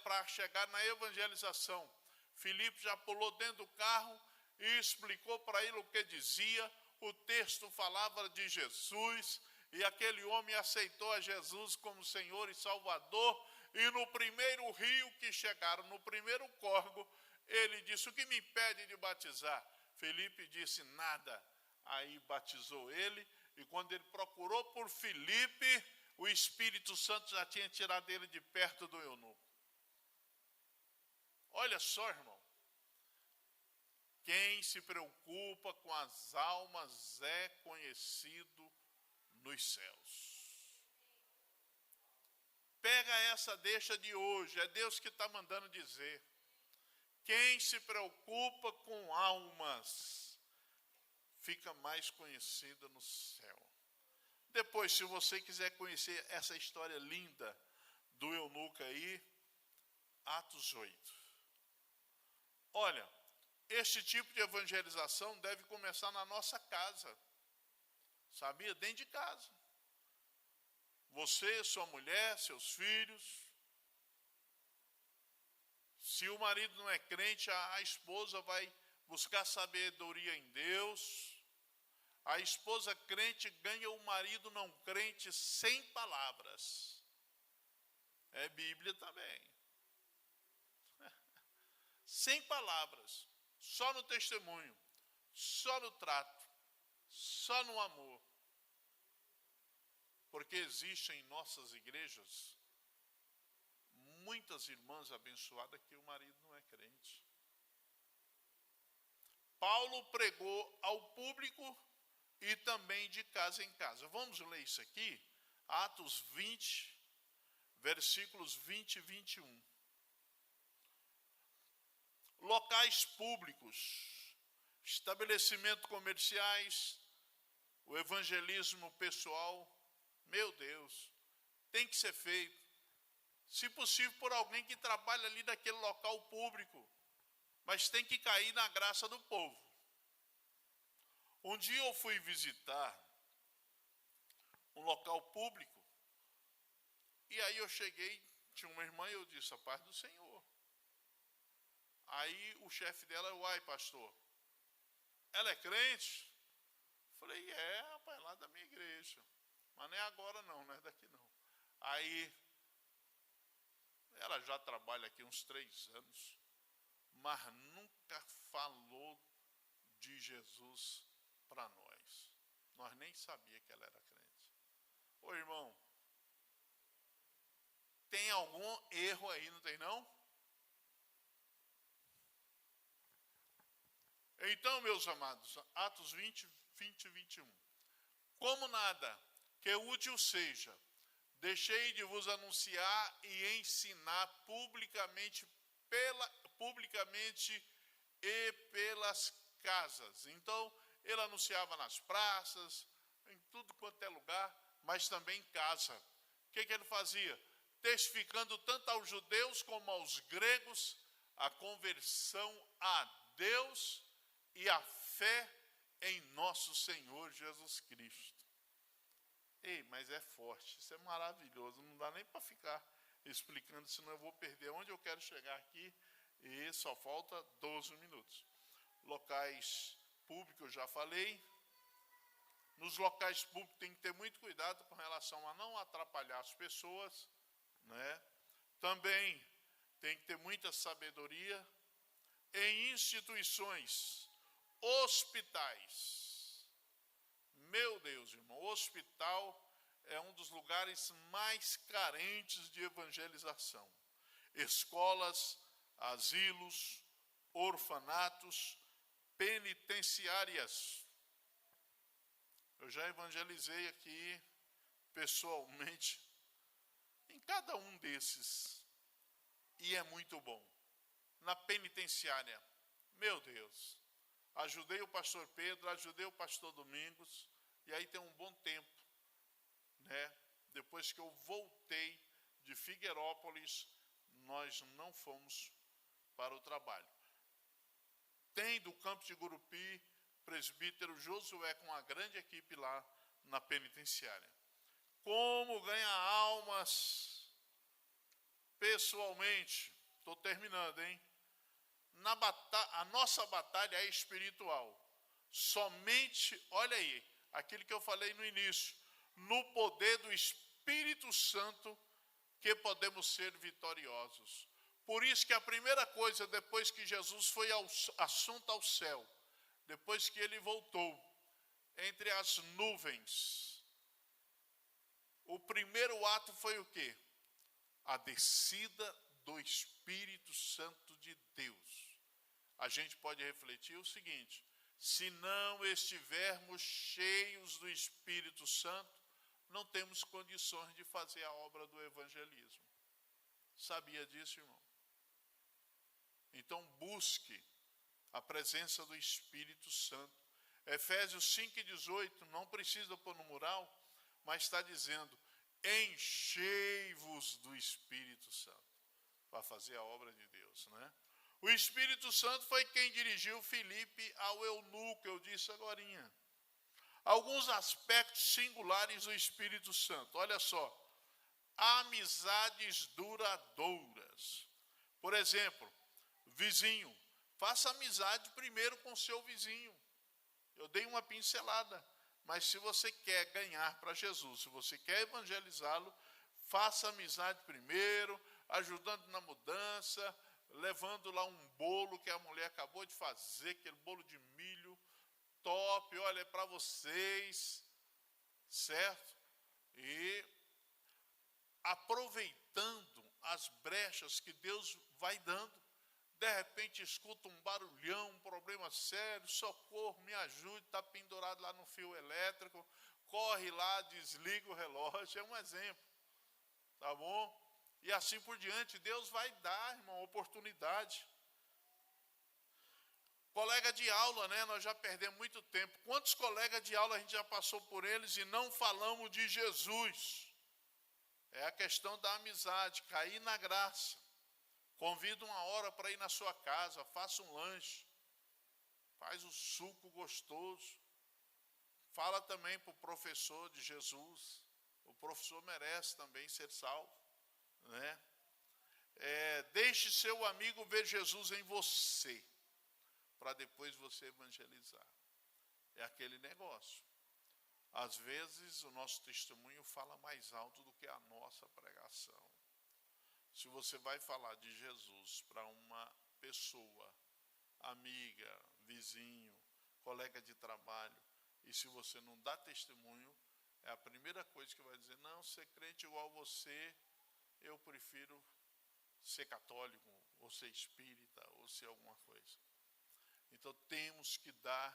para chegar na evangelização. Filipe já pulou dentro do carro e explicou para ele o que dizia. O texto falava de Jesus, e aquele homem aceitou a Jesus como Senhor e Salvador. E no primeiro rio que chegaram, no primeiro córrego, ele disse: o que me impede de batizar? Felipe disse: nada. Aí batizou ele, e quando ele procurou por Felipe, o Espírito Santo já tinha tirado ele de perto do eunuco. Olha só, irmão. Quem se preocupa com as almas é conhecido nos céus. Pega essa deixa de hoje, é Deus que está mandando dizer. Quem se preocupa com almas fica mais conhecido no céu. Depois, se você quiser conhecer essa história linda do eunuco aí, Atos 8. Olha, este tipo de evangelização deve começar na nossa casa. Sabia? Dentro de casa. Você, sua mulher, seus filhos. Se o marido não é crente, a esposa vai buscar sabedoria em Deus. A esposa crente ganha o marido não crente sem palavras. É Bíblia também. Sem palavras. Só no testemunho. Só no trato. Só no amor. Porque existem em nossas igrejas muitas irmãs abençoadas que o marido não é crente. Paulo pregou ao público e também de casa em casa. Vamos ler isso aqui, Atos 20, versículos 20 e 21. Locais públicos, estabelecimentos comerciais, o evangelismo pessoal, meu Deus, tem que ser feito. Se possível, por alguém que trabalha ali naquele local público, mas tem que cair na graça do povo. Um dia eu fui visitar um local público, e aí eu cheguei, tinha uma irmã e eu disse: a paz do Senhor. Aí o chefe dela: uai, pastor, ela é crente? Falei: é, rapaz, lá da minha igreja. Mas não é agora não, não é daqui não. Aí, ela já trabalha aqui uns 3 anos, mas nunca falou de Jesus para nós. Nós nem sabíamos que ela era crente. Ô irmão, tem algum erro aí, não tem não? Então, meus amados, Atos 20 e 21. Como nada que útil seja, deixei de vos anunciar e ensinar publicamente e pelas casas. Então, ele anunciava nas praças, em tudo quanto é lugar, mas também em casa. O que ele fazia? Testificando tanto aos judeus como aos gregos a conversão a Deus e a fé em nosso Senhor Jesus Cristo. Ei, mas é forte, isso é maravilhoso, não dá nem para ficar explicando, senão eu vou perder onde eu quero chegar aqui, e só falta 12 minutos. Locais públicos, eu já falei. Nos locais públicos tem que ter muito cuidado com relação a não atrapalhar as pessoas, né? Também tem que ter muita sabedoria. Em instituições, hospitais. Meu Deus, irmão, hospital é um dos lugares mais carentes de evangelização. Escolas, asilos, orfanatos, penitenciárias. Eu já evangelizei aqui pessoalmente em cada um desses. E é muito bom. Na penitenciária, meu Deus, ajudei o pastor Pedro, ajudei o pastor Domingos, e aí tem um bom tempo, né? Depois que eu voltei de Figueirópolis, nós não fomos para o trabalho. Tem do campo de Gurupi, presbítero Josué com uma grande equipe lá na penitenciária. Como ganhar almas pessoalmente? Estou terminando, hein? A nossa batalha é espiritual. Somente, olha aí, aquilo que eu falei no início, no poder do Espírito Santo que podemos ser vitoriosos. Por isso que a primeira coisa, depois que Jesus foi assunto ao céu, depois que ele voltou entre as nuvens, o primeiro ato foi o quê? A descida do Espírito Santo de Deus. A gente pode refletir o seguinte: se não estivermos cheios do Espírito Santo, não temos condições de fazer a obra do evangelismo. Sabia disso, irmão? Então busque a presença do Espírito Santo. Efésios 5:18, não precisa pôr no mural, mas está dizendo: enchei-vos do Espírito Santo, para fazer a obra de Deus, né? O Espírito Santo foi quem dirigiu Filipe ao eunuco, eu disse agorinha. Alguns aspectos singulares do Espírito Santo, olha só: amizades duradouras. Por exemplo, vizinho, faça amizade primeiro com seu vizinho. Eu dei uma pincelada, mas se você quer ganhar para Jesus, se você quer evangelizá-lo, faça amizade primeiro, ajudando na mudança, levando lá um bolo que a mulher acabou de fazer, aquele bolo de milho, top, olha, é para vocês, certo? E aproveitando as brechas que Deus vai dando, de repente escuta um barulhão, um problema sério, socorro, me ajude, está pendurado lá no fio elétrico, corre lá, desliga o relógio, é um exemplo, tá bom? E assim por diante, Deus vai dar, irmão, oportunidade. Colega de aula, né? Nós já perdemos muito tempo. Quantos colegas de aula a gente já passou por eles e não falamos de Jesus? É a questão da amizade, cair na graça. Convida uma hora para ir na sua casa, faça um lanche, faz um suco gostoso. Fala também para o professor de Jesus. O professor merece também ser salvo, né? Deixe seu amigo ver Jesus em você, para depois você evangelizar. É aquele negócio. Às vezes o nosso testemunho fala mais alto do que a nossa pregação. Se você vai falar de Jesus para uma pessoa, amiga, vizinho, colega de trabalho, e se você não dá testemunho, é a primeira coisa que vai dizer: não, ser crente igual você, eu prefiro ser católico, ou ser espírita, ou ser alguma coisa. Então temos que dar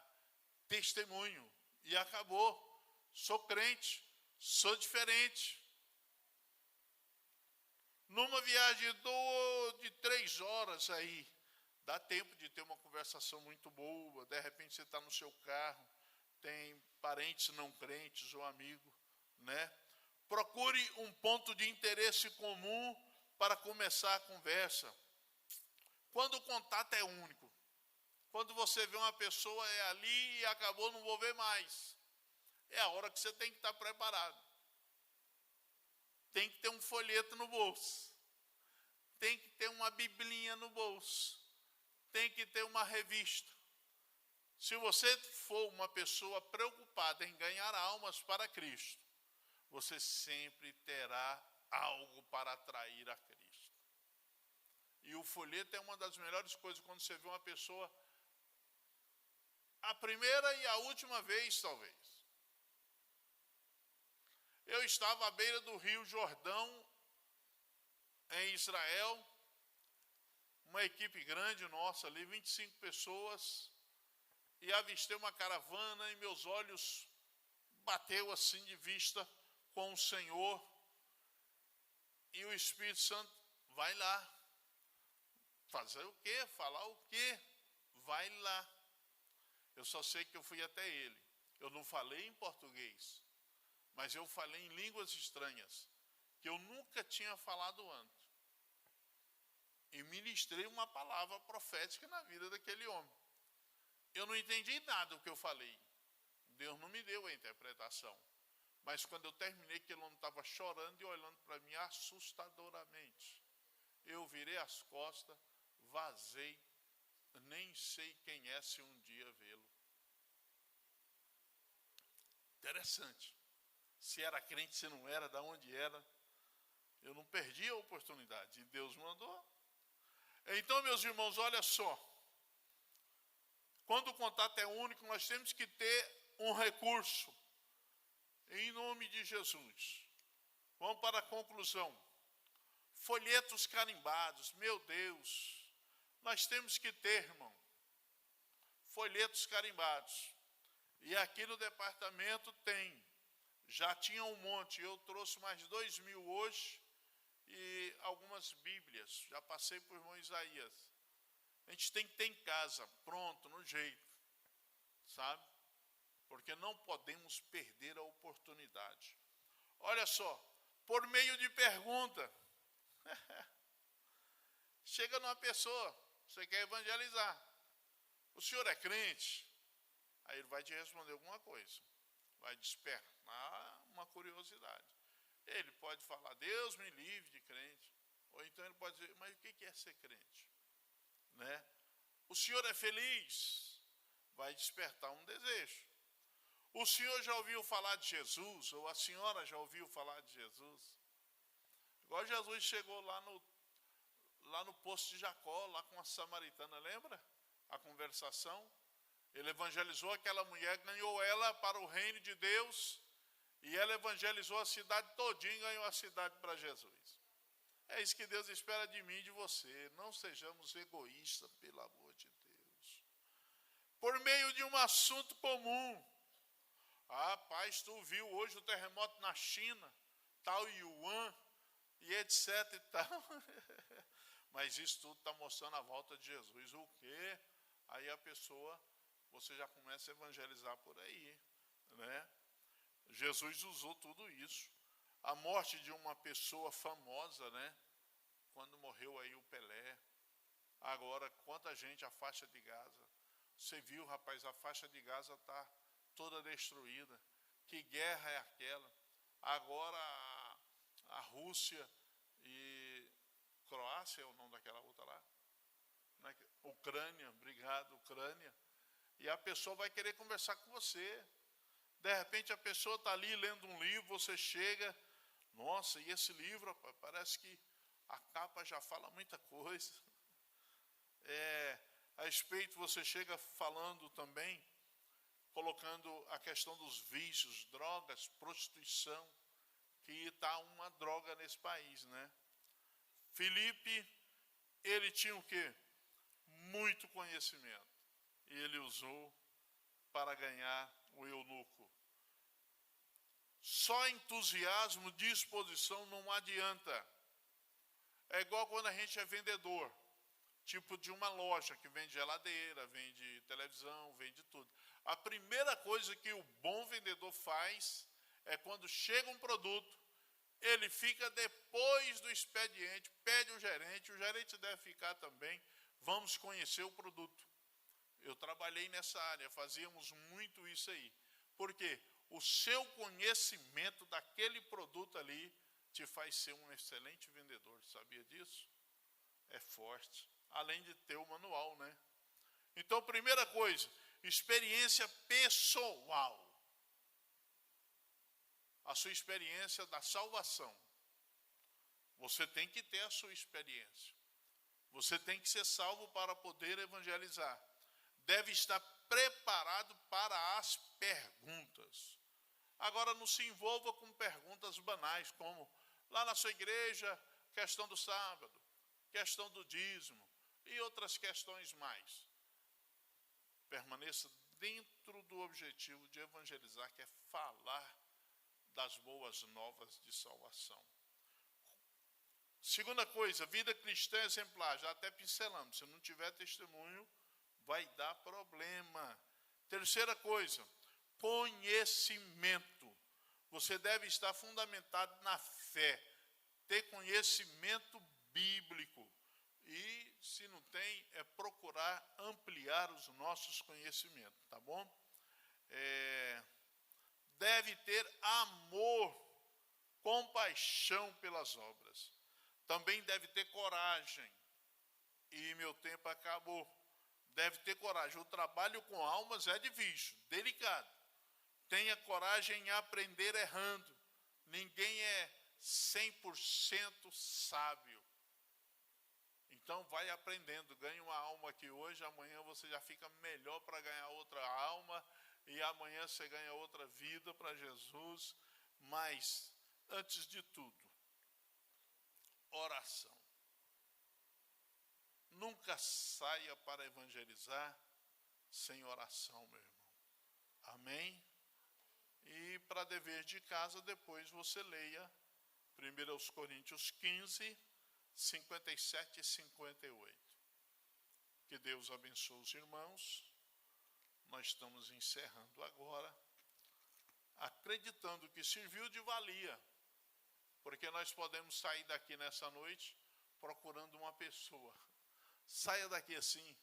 testemunho. E acabou. Sou crente, sou diferente. Numa viagem de 3 horas aí, dá tempo de ter uma conversação muito boa. De repente você está no seu carro, tem parentes não crentes ou amigo, né? Procure um ponto de interesse comum para começar a conversa. Quando o contato é único, quando você vê uma pessoa é ali e acabou, não vou ver mais, é a hora que você tem que estar preparado. Tem que ter um folheto no bolso, tem que ter uma biblinha no bolso, tem que ter uma revista. Se você for uma pessoa preocupada em ganhar almas para Cristo, você sempre terá algo para atrair a Cristo. E o folheto é uma das melhores coisas quando você vê uma pessoa, a primeira e a última vez, talvez. Eu estava à beira do Rio Jordão, em Israel, uma equipe grande nossa ali, 25 pessoas, e avistei uma caravana e meus olhos bateu assim de vista com o Senhor, e o Espírito Santo, vai lá. Fazer o quê? Falar o quê? Vai lá. Eu só sei que eu fui até ele. Eu não falei em português, mas eu falei em línguas estranhas, que eu nunca tinha falado antes. E ministrei uma palavra profética na vida daquele homem. Eu não entendi nada do que eu falei. Deus não me deu a interpretação. Mas quando eu terminei, que ele não estava chorando e olhando para mim assustadoramente. Eu virei as costas, vazei, nem sei quem é se um dia vê-lo. Interessante. Se era crente, se não era, de onde era. Eu não perdi a oportunidade. E Deus mandou. Então, meus irmãos, olha só. Quando o contato é único, nós temos que ter um recurso. Em nome de Jesus. Vamos para a conclusão. Folhetos carimbados. Meu Deus. Nós temos que ter, irmão, folhetos carimbados. E aqui no departamento tem. Já tinha um monte. Eu trouxe mais 2.000 hoje. E algumas bíblias. Já passei por irmão Isaías. A gente tem que ter em casa, pronto, no jeito. Sabe? Porque não podemos perder a oportunidade. Olha só, por meio de pergunta. Chega numa pessoa, você quer evangelizar. O senhor é crente? Aí ele vai te responder alguma coisa. Vai despertar uma curiosidade. Ele pode falar, Deus me livre de crente. Ou então ele pode dizer, mas o que é ser crente? Né? O senhor é feliz? Vai despertar um desejo. O senhor já ouviu falar de Jesus? Ou a senhora já ouviu falar de Jesus? Igual Jesus chegou lá no poço de Jacó, lá com a samaritana, lembra? A conversação. Ele evangelizou aquela mulher, ganhou ela para o reino de Deus, e ela evangelizou a cidade todinha e ganhou a cidade para Jesus. É isso que Deus espera de mim e de você. Não sejamos egoístas, pelo amor de Deus. Por meio de um assunto comum. Ah, paz, tu viu hoje o terremoto na China, tal Yuan, e etc e tal. Mas isso tudo está mostrando a volta de Jesus. O quê? Aí a pessoa, você já começa a evangelizar por aí, né? Jesus usou tudo isso. A morte de uma pessoa famosa, né? Quando morreu aí o Pelé. Agora, quanta gente, a faixa de Gaza. Você viu, rapaz, a faixa de Gaza está toda destruída. Que guerra é aquela? Agora a Rússia e Croácia é o nome daquela outra lá. Ucrânia, obrigado, Ucrânia. E a pessoa vai querer conversar com você. De repente a pessoa está ali lendo um livro, você chega, nossa, e esse livro, rapaz, parece que a capa já fala muita coisa. A respeito, você chega falando também, colocando a questão dos vícios, drogas, prostituição, que está uma droga nesse país, né? Filipe, ele tinha o quê? Muito conhecimento. E ele usou para ganhar o eunuco. Só entusiasmo, disposição não adianta. É igual quando a gente é vendedor. Tipo de uma loja que vende geladeira, vende televisão, vende tudo. A primeira coisa que o bom vendedor faz é quando chega um produto, ele fica depois do expediente, pede o gerente deve ficar também, vamos conhecer o produto. Eu trabalhei nessa área, fazíamos muito isso aí. Por quê? O seu conhecimento daquele produto ali te faz ser um excelente vendedor, sabia disso? É forte. Além de ter o manual, né? Então, primeira coisa, experiência pessoal. A sua experiência da salvação. Você tem que ter a sua experiência. Você tem que ser salvo para poder evangelizar. Deve estar preparado para as perguntas. Agora, não se envolva com perguntas banais, como lá na sua igreja, questão do sábado, questão do dízimo e outras questões mais. Permaneça dentro do objetivo de evangelizar, que é falar das boas novas de salvação. Segunda coisa, vida cristã exemplar, já até pincelamos, se não tiver testemunho, vai dar problema. Terceira coisa, conhecimento. Você deve estar fundamentado na fé, ter conhecimento bíblico. E, se não tem, é procurar ampliar os nossos conhecimentos, tá bom? Deve ter amor, compaixão pelas obras. Também deve ter coragem. E meu tempo acabou. Deve ter coragem. O trabalho com almas é difícil, delicado. Tenha coragem em aprender errando. Ninguém é 100% sábio. Então vai aprendendo. Ganha uma alma aqui hoje, amanhã você já fica melhor para ganhar outra alma. E amanhã você ganha outra vida para Jesus. Mas, antes de tudo, oração. Nunca saia para evangelizar sem oração, meu irmão. Amém? E para dever de casa, depois você leia 1 Coríntios 15, 57 e 58. Que Deus abençoe os irmãos. Nós estamos encerrando agora, acreditando que serviu de valia, porque nós podemos sair daqui nessa noite procurando uma pessoa. Saia daqui assim,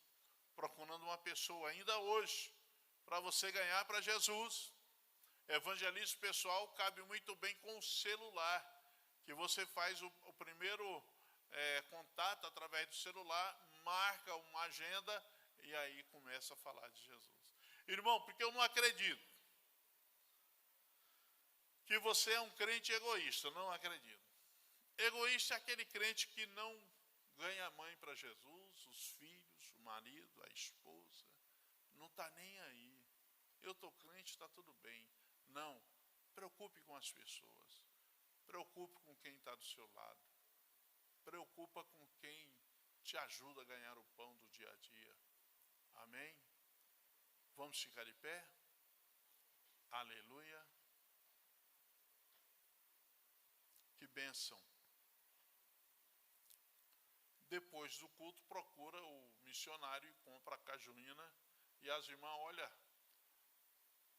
procurando uma pessoa ainda hoje, para você ganhar para Jesus. Evangelismo pessoal cabe muito bem com o celular, que você faz o primeiro contato através do celular, marca uma agenda e aí começa a falar de Jesus. Irmão, porque eu não acredito que você é um crente egoísta, não acredito. Egoísta é aquele crente que não ganha a mãe para Jesus, os filhos, o marido, a esposa, não está nem aí. Eu estou crente, está tudo bem. Não, preocupe com as pessoas, preocupe com quem está do seu lado, preocupa com quem te ajuda a ganhar o pão do dia a dia. Amém? Vamos ficar de pé? Aleluia. Que bênção. Depois do culto, procura o missionário e compra a cajuína. E as irmãs, olha,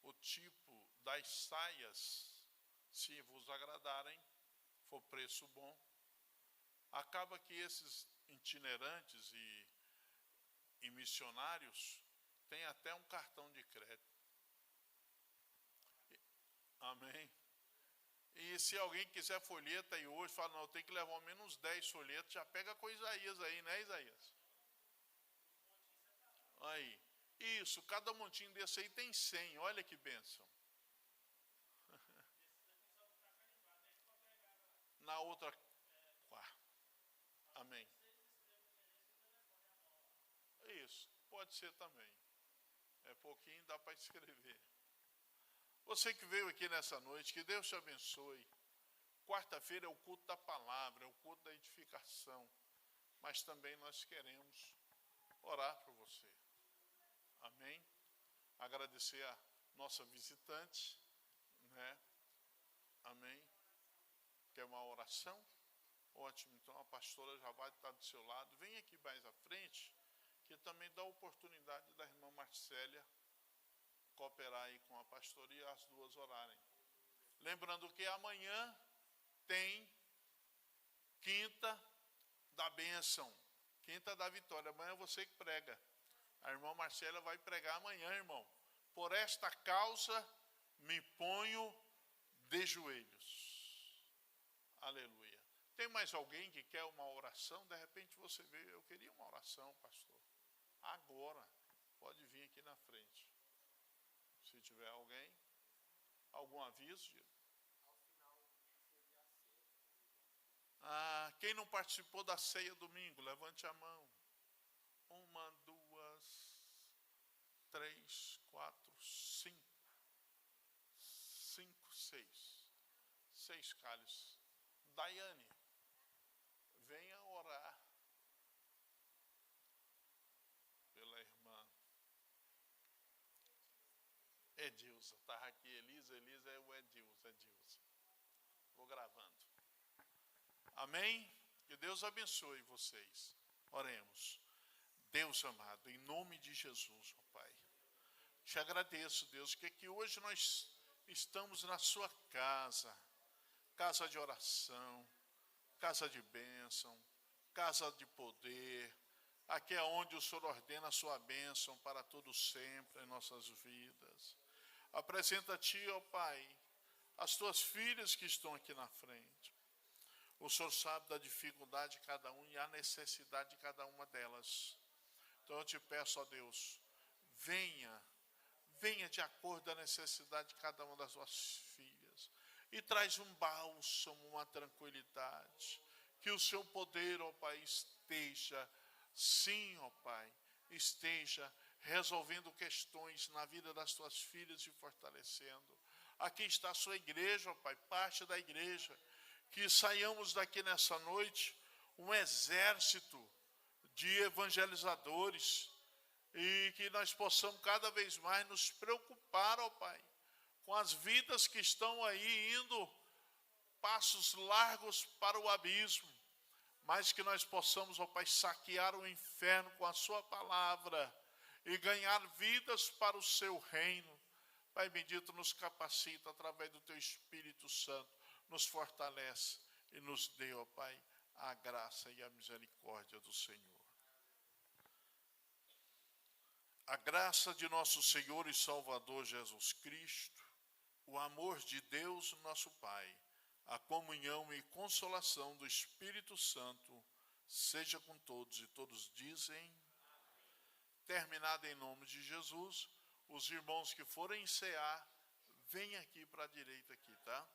o tipo das saias, se vos agradarem, for preço bom. Acaba que esses itinerantes e missionários têm até um cartão de crédito. Amém? E se alguém quiser folheta aí hoje, fala, não, eu tenho que levar ao menos 10 folhetos, já pega com Isaías aí, né, Isaías? Aí, isso, cada montinho desse aí tem 100, olha que bênção. Na outra, amém. Isso, pode ser também. É pouquinho, dá para escrever. Você que veio aqui nessa noite, que Deus te abençoe. Quarta-feira é o culto da palavra, é o culto da edificação. Mas também nós queremos orar por você. Amém? Agradecer a nossa visitante, né? Amém? Quer uma oração? Ótimo, então a pastora já vai estar do seu lado. Vem aqui mais à frente, que também dá a oportunidade da irmã Marcélia cooperar aí com a pastora e as duas orarem. Lembrando que amanhã tem quinta da bênção, quinta da vitória. Amanhã você que prega. A irmã Marcélia vai pregar amanhã, irmão. Por esta causa me ponho de joelhos. Aleluia. Tem mais alguém que quer uma oração? De repente você vê, eu queria uma oração, pastor. Agora, pode vir aqui na frente. Se tiver alguém, algum aviso? Quem não participou da ceia domingo, levante a mão. 1, 2, 3, 4, 5. 5, 6. 6 cálices. Daiane, venha orar pela irmã Edilza. Está aqui Elisa é o Edilza. Vou gravando. Amém? Que Deus abençoe vocês. Oremos. Deus amado, em nome de Jesus, ó Pai, te agradeço, Deus, que aqui hoje nós estamos na sua casa, casa de oração, casa de bênção, casa de poder. Aqui é onde o Senhor ordena a sua bênção para todo sempre em nossas vidas. Apresenta a Ti, ó Pai, as Tuas filhas que estão aqui na frente. O Senhor sabe da dificuldade de cada um e a necessidade de cada uma delas. Então eu te peço, ó Deus, venha de acordo com a necessidade de cada uma das Tuas filhas. E traz um bálsamo, uma tranquilidade. Que o Seu poder, ó Pai, esteja, sim, ó Pai, esteja resolvendo questões na vida das Tuas filhas e fortalecendo. Aqui está a Sua igreja, ó Pai, parte da igreja. Que saiamos daqui nessa noite um exército de evangelizadores e que nós possamos cada vez mais nos preocupar, ó Pai, com as vidas que estão aí indo passos largos para o abismo, mas que nós possamos, ó Pai, saquear o inferno com a Sua palavra e ganhar vidas para o Seu reino. Pai bendito, nos capacita através do Teu Espírito Santo, nos fortalece e nos dê, ó Pai, a graça e a misericórdia do Senhor. A graça de nosso Senhor e Salvador Jesus Cristo, o amor de Deus, nosso Pai, a comunhão e consolação do Espírito Santo, seja com todos, e todos dizem, terminado em nome de Jesus. Os irmãos que forem cear, venham aqui para a direita aqui, tá?